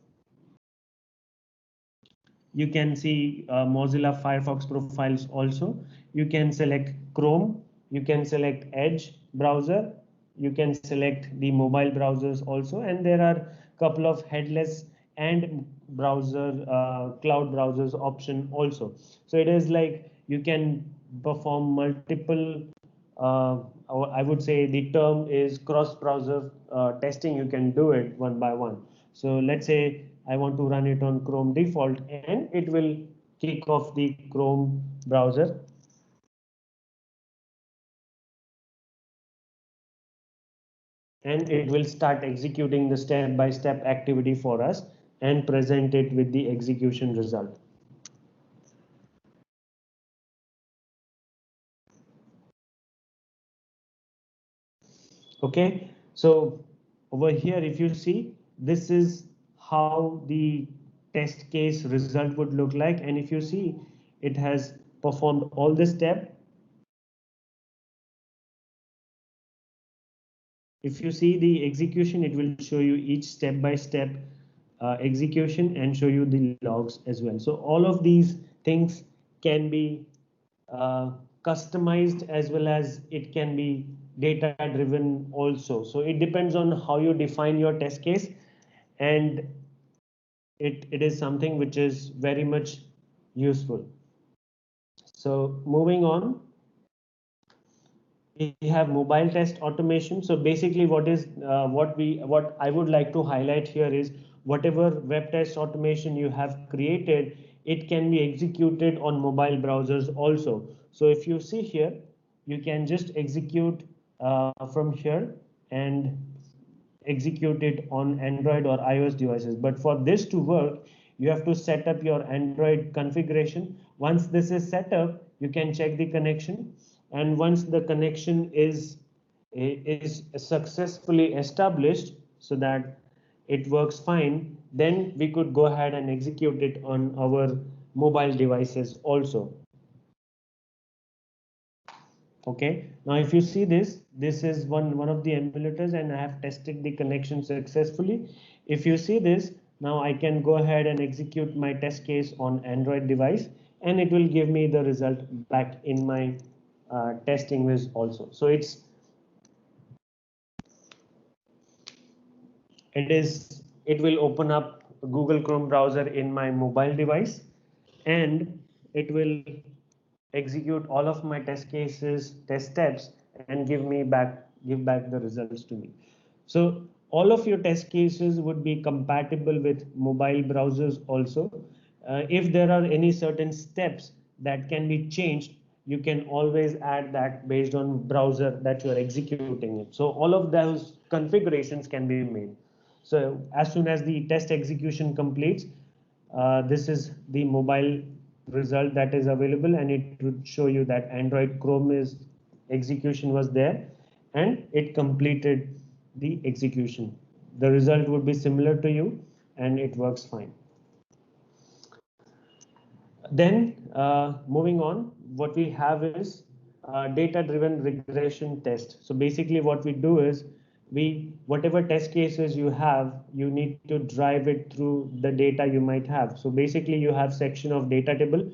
You can see Mozilla Firefox profiles also. You can select Chrome, you can select Edge browser, you can select the mobile browsers also, and there are a couple of headless and browser cloud browsers option also. So it is like you can perform multiple I would say the term is cross browser testing. You can do it one by one. So let's say I want to run it on Chrome default, and it will kick off the Chrome browser. And it will start executing the step-by-step activity for us and present it with the execution result. Okay, so over here, if you see, this is how the test case result would look like. And if you see, it has performed all the steps. If you see the execution, it will show you each step-by-step execution and show you the logs as well. So all of these things can be customized, as well as it can be data driven also. So it depends on how you define your test case, and it is something which is very much useful. So moving on, we have mobile test automation. So basically what I would like to highlight here is whatever web test automation you have created, it can be executed on mobile browsers also. So if you see here, you can just execute from here and execute it on Android or iOS devices. But for this to work, you have to set up your Android configuration. Once this is set up, you can check the connection, and once the connection is successfully established so that it works fine, then we could go ahead and execute it on our mobile devices also. Okay, now if you see this is one of the emulators, and I have tested the connection successfully. If you see this, now I can go ahead and execute my test case on Android device, and it will give me the result back in my TestingWiz also. So it will open up Google Chrome browser in my mobile device, and it will execute all of my test cases, test steps, and give back the results to me. So all of your test cases would be compatible with mobile browsers also. If there are any certain steps that can be changed, you can always add that based on browser that you are executing it. So all of those configurations can be made. So as soon as the test execution completes, this is the mobile result that is available, and it would show you that Android Chrome is execution was there and it completed the execution. The result would be similar to you and it works fine. Then moving on, what we have is data-driven regression test. So basically what we do is whatever test cases you have, you need to drive it through the data you might have. So basically you have section of data table.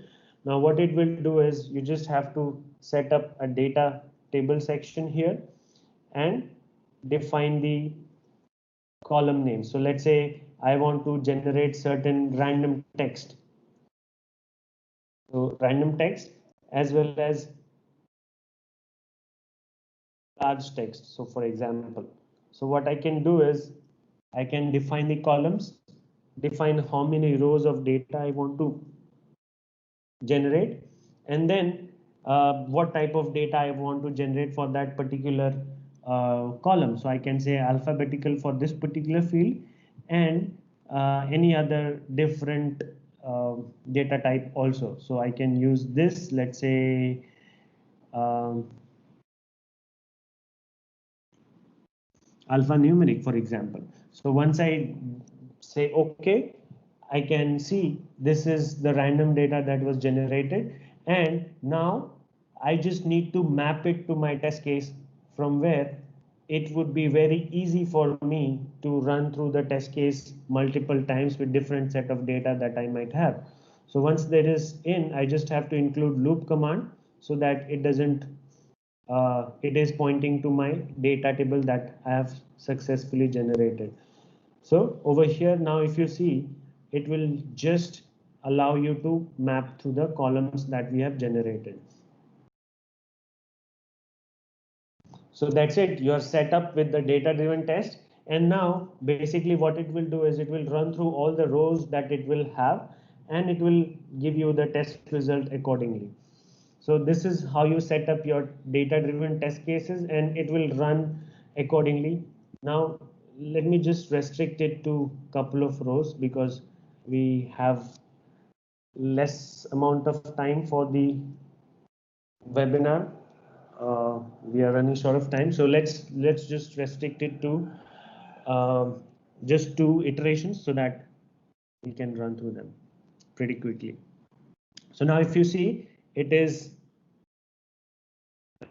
Now what it will do is you just have to set up a data table section here and define the column name. So let's say I want to generate certain random text. So random text as well as large text. So for example, so what I can do is I can define the columns, define how many rows of data I want to generate, and then what type of data I want to generate for that particular column. So I can say alphabetical for this particular field and any other different data type also. So I can use this, let's say alphanumeric, for example. So once I say OK, I can see this is the random data that was generated, and now I just need to map it to my test case, from where it would be very easy for me to run through the test case multiple times with different set of data that I might have. So once that is in, I just have to include loop command so that it doesn't it is pointing to my data table that I have successfully generated. So over here now, if you see, it will just allow you to map through the columns that we have generated. So that's it. You are set up with the data-driven test. And now basically what it will do is it will run through all the rows that it will have, and it will give you the test result accordingly. So this is how you set up your data-driven test cases, and it will run accordingly. Now, let me just restrict it to a couple of rows because we have less amount of time for the webinar. We are running short of time, so let's just restrict it to just 2 iterations so that we can run through them pretty quickly. So now if you see, it is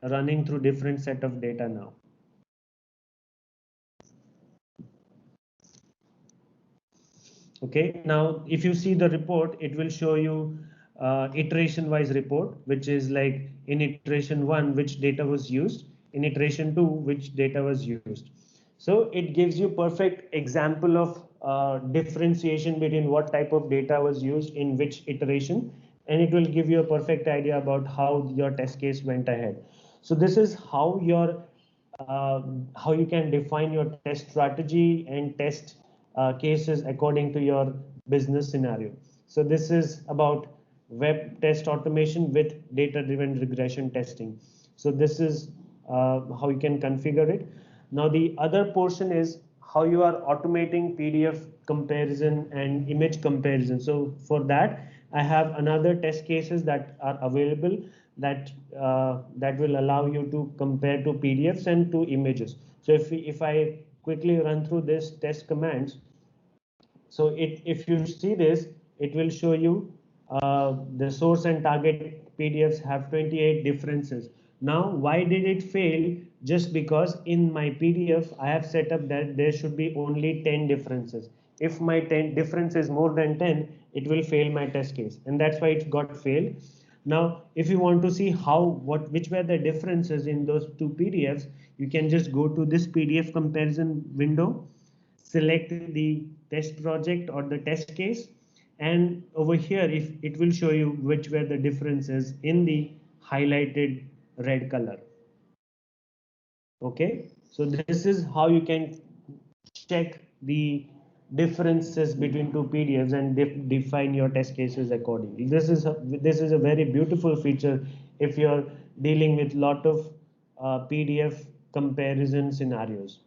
running through different set of data now. Okay, now if you see the report, it will show you iteration wise report, which is like in iteration 1 which data was used, in iteration 2 which data was used. So it gives you perfect example of differentiation between what type of data was used in which iteration, and it will give you a perfect idea about how your test case went ahead. So this is how you can define your test strategy and test cases according to your business scenario. So this is about web test automation with data-driven regression testing. So this is how you can configure it. Now the other portion is how you are automating PDF comparison and image comparison. So for that, I have another test cases that are available that will allow you to compare to PDFs and to images. So if I quickly run through this test commands, so if you see this, it will show you the source and target PDFs have 28 differences. Now, why did it fail? Just because in my PDF, I have set up that there should be only 10 differences. If my 10 difference is more than 10, it will fail my test case, and that's why it got failed. Now, if you want to see which were the differences in those 2 PDFs, you can just go to this PDF comparison window, select the test project or the test case, and over here it will show you which were the differences in the highlighted red color. Okay, so this is how you can check the differences between two PDFs and define your test cases accordingly. This is a very beautiful feature if you're dealing with lot of PDF comparison scenarios.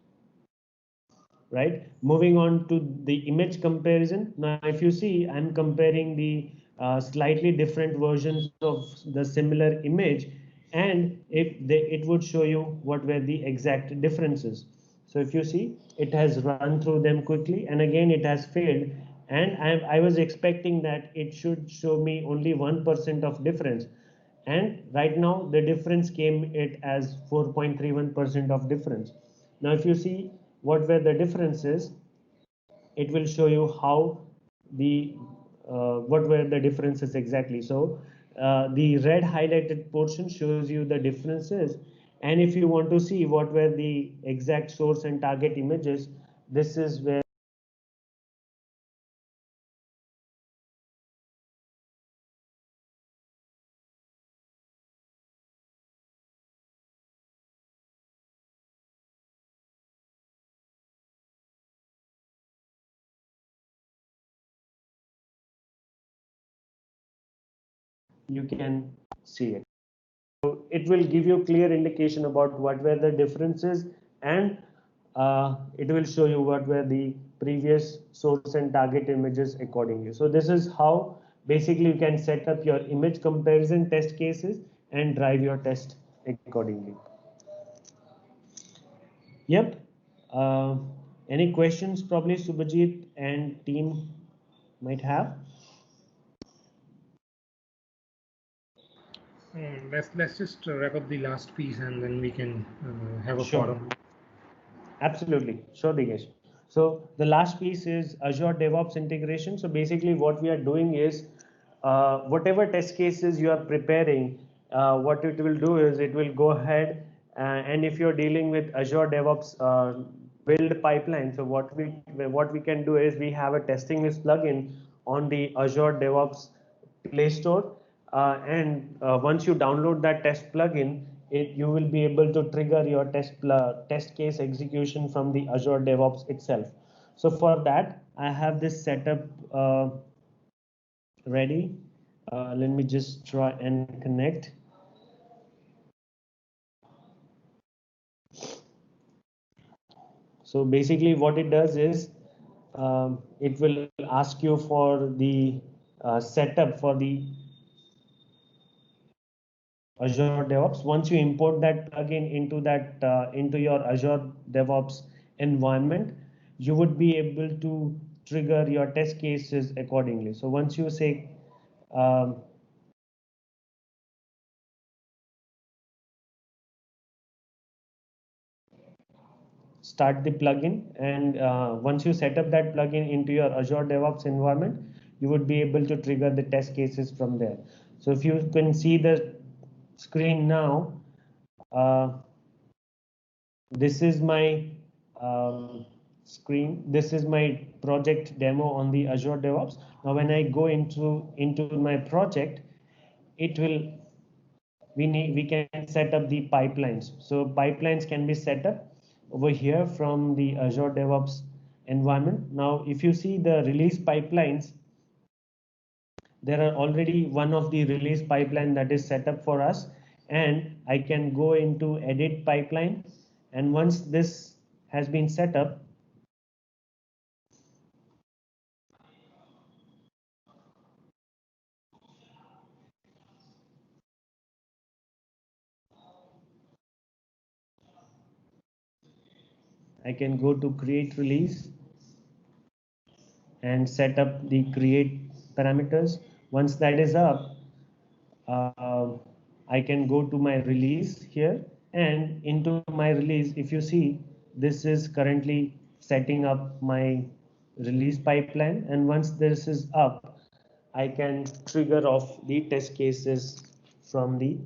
Right, moving on to the image comparison. Now if you see, I'm comparing the slightly different versions of the similar image, and it would show you what were the exact differences. So if you see, it has run through them quickly, and again it has failed, and I was expecting that it should show me only 1% of difference, and right now the difference came it as 4.31% of difference. Now if you see what were the differences, it will show you how the what were the differences exactly. So the red highlighted portion shows you the differences, and if you want to see what were the exact source and target images, this is where you can see it. So it will give you clear indication about what were the differences, and it will show you what were the previous source and target images accordingly. So this is how basically you can set up your image comparison test cases and drive your test accordingly. Yep. Uh, any questions probably Subhajit and team might have? Let's just wrap up the last piece and then we can have a Sure. forum. Absolutely. Sure, Digesh. So the last piece is Azure DevOps integration. So basically what we are doing is whatever test cases you are preparing, what it will do is it will go ahead and if you're dealing with Azure DevOps build pipeline, so what we can do is we have a testing list plugin on the Azure DevOps Play Store, and once you download that test plugin, you will be able to trigger your test case execution from the Azure DevOps itself. So for that, I have this setup ready. Let me just try and connect. So basically what it does is it will ask you for the setup for the Azure DevOps. Once you import that plugin into your Azure DevOps environment, you would be able to trigger your test cases accordingly. So once you say um, start the plugin, and once you set up that plugin into your Azure DevOps environment, you would be able to trigger the test cases from there. So if you can see the screen now, uh, this is my screen. This is my project demo on the Azure DevOps. Now when I go into my project, it will we can set up the pipelines. So pipelines can be set up over here from the Azure DevOps environment. Now if you see the release pipelines, there are already one of the release pipeline that is set up for us, and I can go into edit pipeline, and once this has been set up, I can go to create release and set up the create parameters. Once that is up, uh, I can go to my release here, and into my release, if you see, this is currently setting up my release pipeline, and once this is up, I can trigger off the test cases from the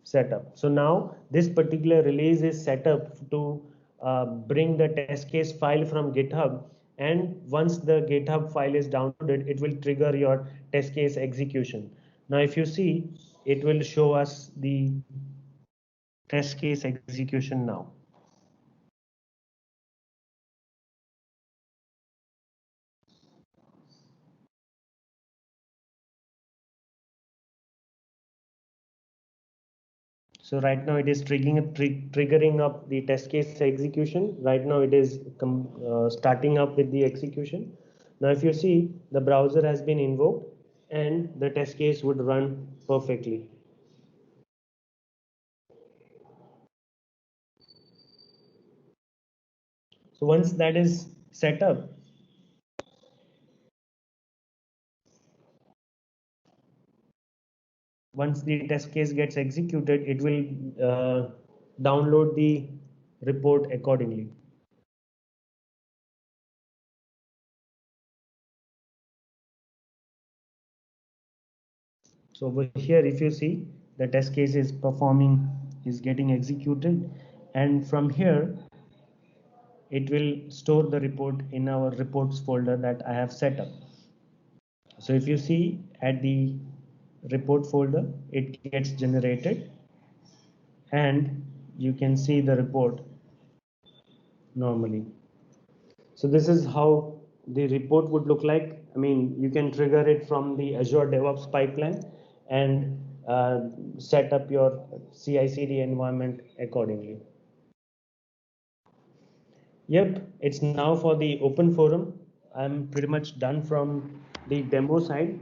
setup. So now this particular release is set up to bring the test case file from GitHub, and once the GitHub file is downloaded, it will trigger your test case execution. Now if you see, it will show us the test case execution now. So right now it is triggering up the test case execution. Right now it is starting up with the execution. Now if you see, the browser has been invoked and the test case would run perfectly. So once that is set up, once the test case gets executed, it will download the report accordingly. So over here, if you see, the test case is performing, is getting executed, and from here, it will store the report in our reports folder that I have set up. So if you see at the report folder, it gets generated and you can see the report normally. So this is how the report would look like. I mean, you can trigger it from the Azure DevOps pipeline and set up your CI/CD environment accordingly. Yep, it's now for the open forum. I'm pretty much done from the demo side.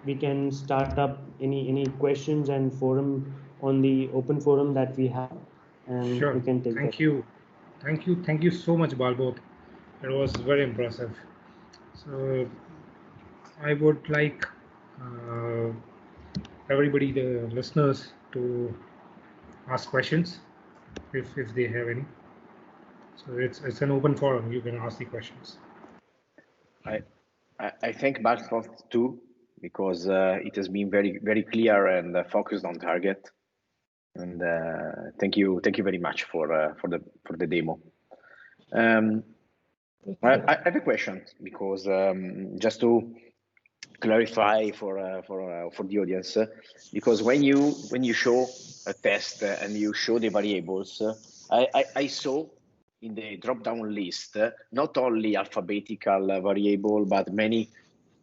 We can start up any questions and forum on the open forum that we have, and Sure. we can take Thank you. Thank you so much, Balbot. It was very impressive. So I would like everybody, the listeners, to ask questions if they have any. So it's an open forum. You can ask the questions. I thank Balfour too, because it has been very clear and focused on target. And thank you very much for the demo. I have a question, because just to clarify for the audience, because when you show a test and you show the variables, I saw in the drop-down list not only alphabetical variable but many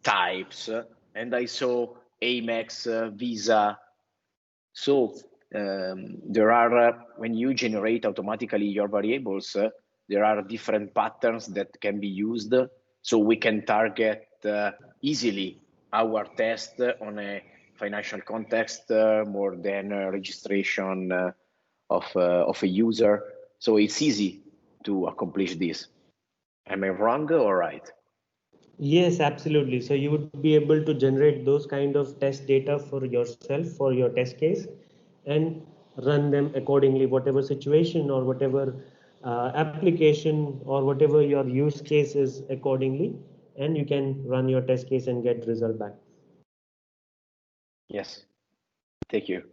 types, and I saw Amex, Visa. So there are when you generate automatically your variables, there are different patterns that can be used, so we can target easily our test on a financial context more than registration of a user. So it's easy to accomplish this. Am I wrong or right? Yes, absolutely. So you would be able to generate those kind of test data for yourself, for your test case, and run them accordingly, whatever situation or whatever application or whatever your use case is accordingly, and you can run your test case and get result back. Yes. Thank you.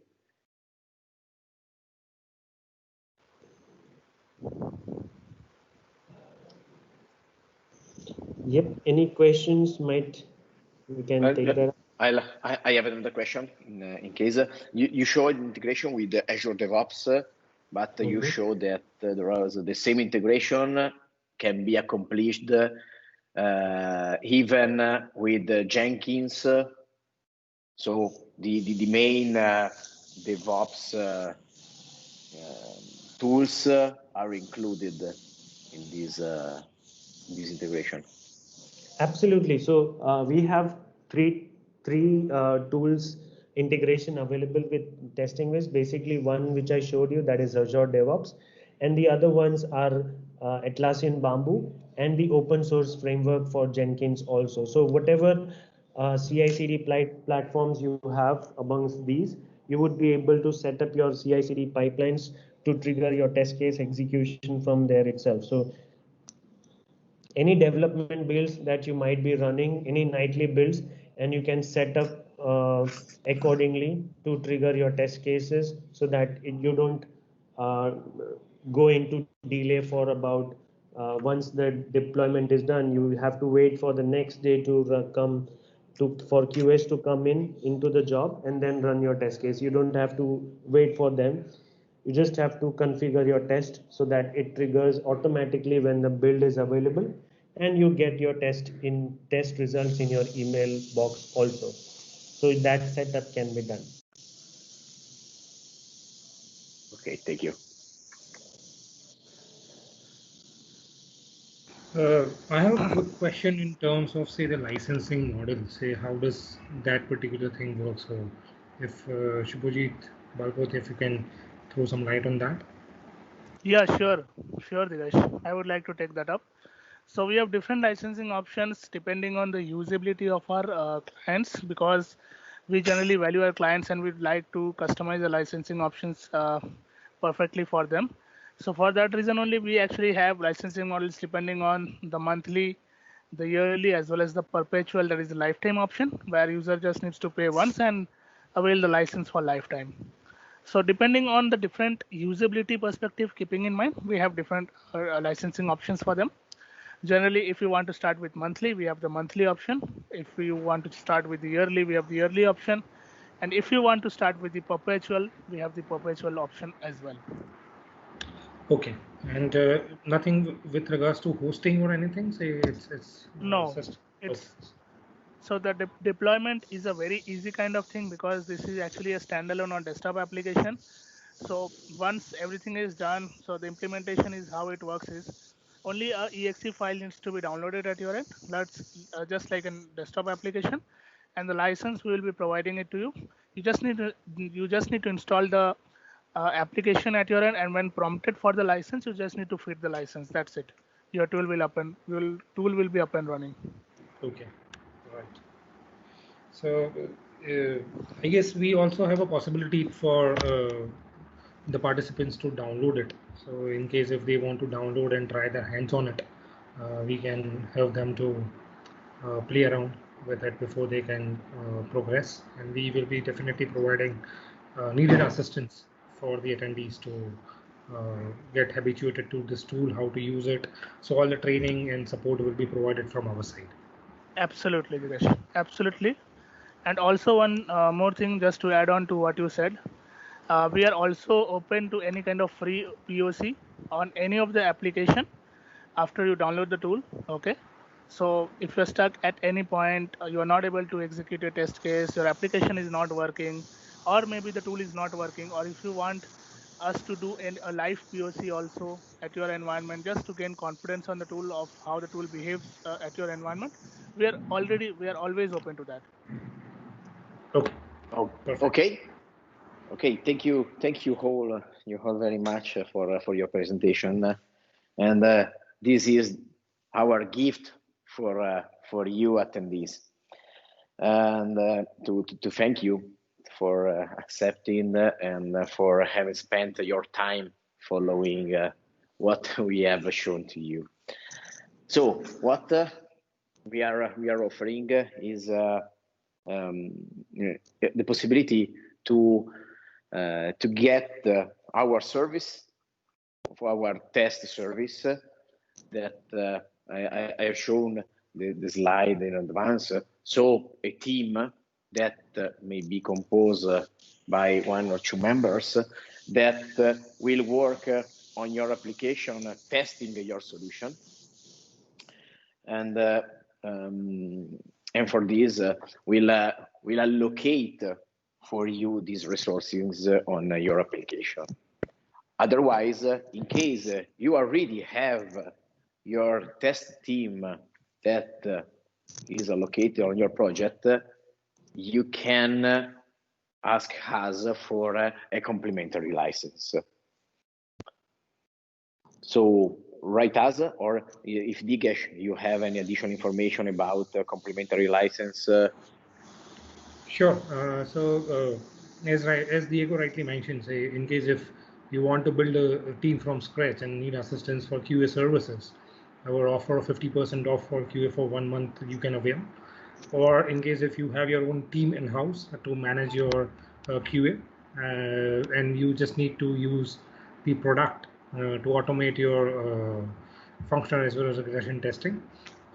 Yep. Any questions? We can take that. I have another question in case you showed integration with the Azure DevOps, but you show that the same integration can be accomplished even with Jenkins. So the main DevOps tools are included in this integration. Absolutely. So we have three tools integration available with TestingWiz. Basically, one which I showed you, that is Azure DevOps, and the other ones are Atlassian Bamboo and the open source framework for Jenkins also. So whatever CI/CD platforms you have amongst these, you would be able to set up your CI/CD pipelines to trigger your test case execution from there itself. So any development builds that you might be running, any nightly builds, and you can set up accordingly to trigger your test cases, so that you don't go into delay for about once the deployment is done, you have to wait for the next day to come for QS to come into the job and then run your test case. You don't have to wait for them. You just have to configure your test so that it triggers automatically when the build is available, and you get your test results in your email box also. So that setup can be done. Okay, thank you. I have a quick question in terms of, say, the licensing model. Say, how does that particular thing work? So, if Shubhajit, Balpot, if you can throw some light on that. Yeah, sure, Dinesh. I would like to take that up. So we have different licensing options depending on the usability of our clients, because we generally value our clients and we'd like to customize the licensing options perfectly for them. So for that reason only, we actually have licensing models depending on the monthly, the yearly, as well as the perpetual, that is the lifetime option, where user just needs to pay once and avail the license for lifetime. So depending on the different usability perspective, keeping in mind, we have different licensing options for them. Generally, if you want to start with monthly, we have the monthly option. If you want to start with the yearly, we have the yearly option. And if you want to start with the perpetual, we have the perpetual option as well. Okay, and nothing with regards to hosting or anything. Say it's No, just it's okay. so the deployment is a very easy kind of thing, because this is actually a standalone on desktop application. So once everything is done, so the implementation is how it works is only a exe file needs to be downloaded at your end. That's just like a desktop application, and the license we will be providing it to you. You just need to install the application at your end, and when prompted for the license, you just need to feed the license. That's it. Your tool will be up and running. Okay, right. So I guess we also have a possibility for the participants to download it. So in case if they want to download and try their hands on it, we can help them to play around with it before they can progress. And we will be definitely providing needed assistance for the attendees to get habituated to this tool, how to use it. So all the training and support will be provided from our side. Absolutely, Dinesh. Absolutely. And also one more thing, just to add on to what you said, we are also open to any kind of free POC on any of the application after you download the tool. Okay. So if you're stuck at any point, you are not able to execute a test case, your application is not working, or maybe the tool is not working, or if you want us to do a live POC also at your environment, just to gain confidence on the tool of how the tool behaves at your environment, we are always open to that. Okay. Oh, Perfect. okay. Thank you all very much for your presentation, and this is our gift for you attendees, and to thank you for accepting and for having spent your time following what we have shown to you. So what we are offering is the possibility to get our service, for our test service that I have shown the slide in advance. So a team that may be composed by 1 or 2 members that will work on your application, testing your solution, and for this we'll allocate for you these resources on your application. Otherwise, in case you already have your test team that is allocated on your project, you can ask us for a complimentary license. So write us, or if Digesh, you have any additional information about complimentary license. Sure. As Diego rightly mentioned, say in case if you want to build a team from scratch and need assistance for QA services, our offer of 50% off for QA for 1 month you can avail. Or in case if you have your own team in-house to manage your QA, and you just need to use the product to automate your functional as well as regression testing.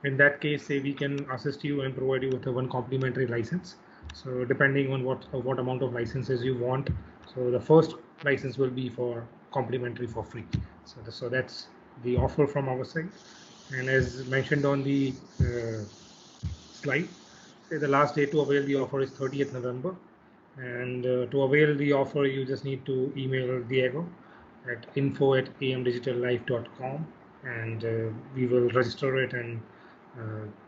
In that case, say we can assist you and provide you with a 1 complimentary license. So depending on what amount of licenses you want, so the first license will be for complimentary for free. So that's the offer from our side. And as mentioned on the slide, say the last day to avail the offer is 30th November. And to avail the offer, you just need to email Diego at info@amdigitallife.com, and we will register it, and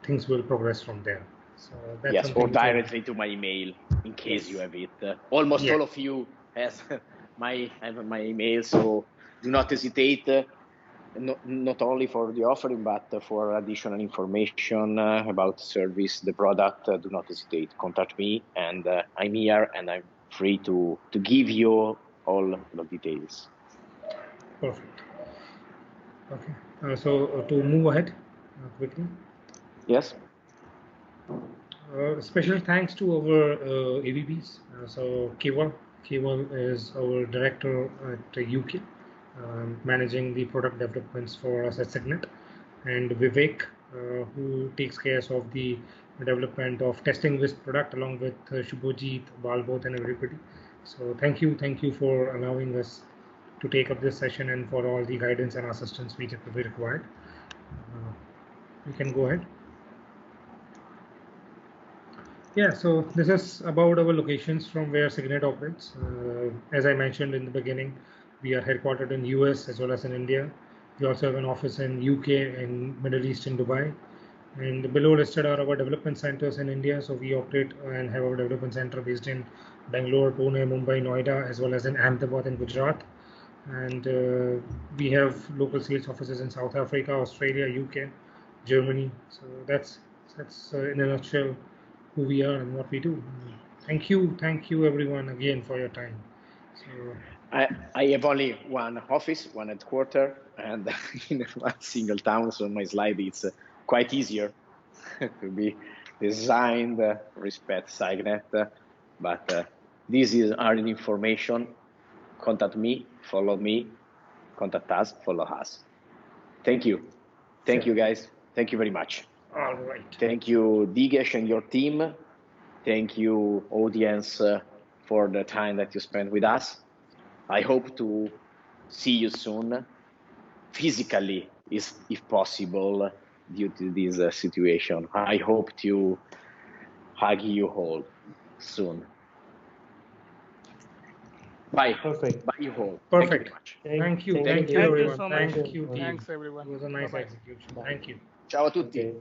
things will progress from there. So that's yes, something or directly to my email in case Yes. you have it. Almost Yeah. all of you have my email, so do not hesitate. Not only for the offering, but for additional information about service, the product. Do not hesitate. Contact me, and I'm here, and I'm free to give you all the details. Perfect. Okay. So to move ahead quickly. Yes. Special thanks to our AVPs. So Keval is our director at UK, managing the product developments for us at Signet, and Vivek, who takes care of the development of testing this product along with Shubhajit, Balbot, and everybody. So thank you for allowing us to take up this session and for all the guidance and assistance we required. You can go ahead. Yeah, so this is about our locations from where Signet operates. As I mentioned in the beginning, we are headquartered in US as well as in India. We also have an office in UK and Middle East in Dubai. And below listed are our development centers in India. So we operate and have our development center based in Bangalore, Pune, Mumbai, Noida, as well as in Ahmedabad in Gujarat. And we have local sales offices in South Africa, Australia, UK, Germany. So that's in a nutshell who we are and what we do. Thank you everyone again for your time. So I have only one office, one headquarter, and in one single town. So my slide it's quite easier to be designed, respect Signet, but this is our information. Contact me, follow me, contact us, follow us. Thank you. Thank you, guys. Thank you very much. All right. Thank you, Digesh and your team. Thank you, audience, for the time that you spent with us. I hope to see you soon, physically, if possible, due to this situation. I hope to hug you all soon. Bye. Perfect. Bye, you all. Perfect. Thank you very much. Thank you everyone. so much. Thank you, team. Thanks everyone. It was a nice Bye-bye. execution. Thank you. Ciao a tutti. Okay.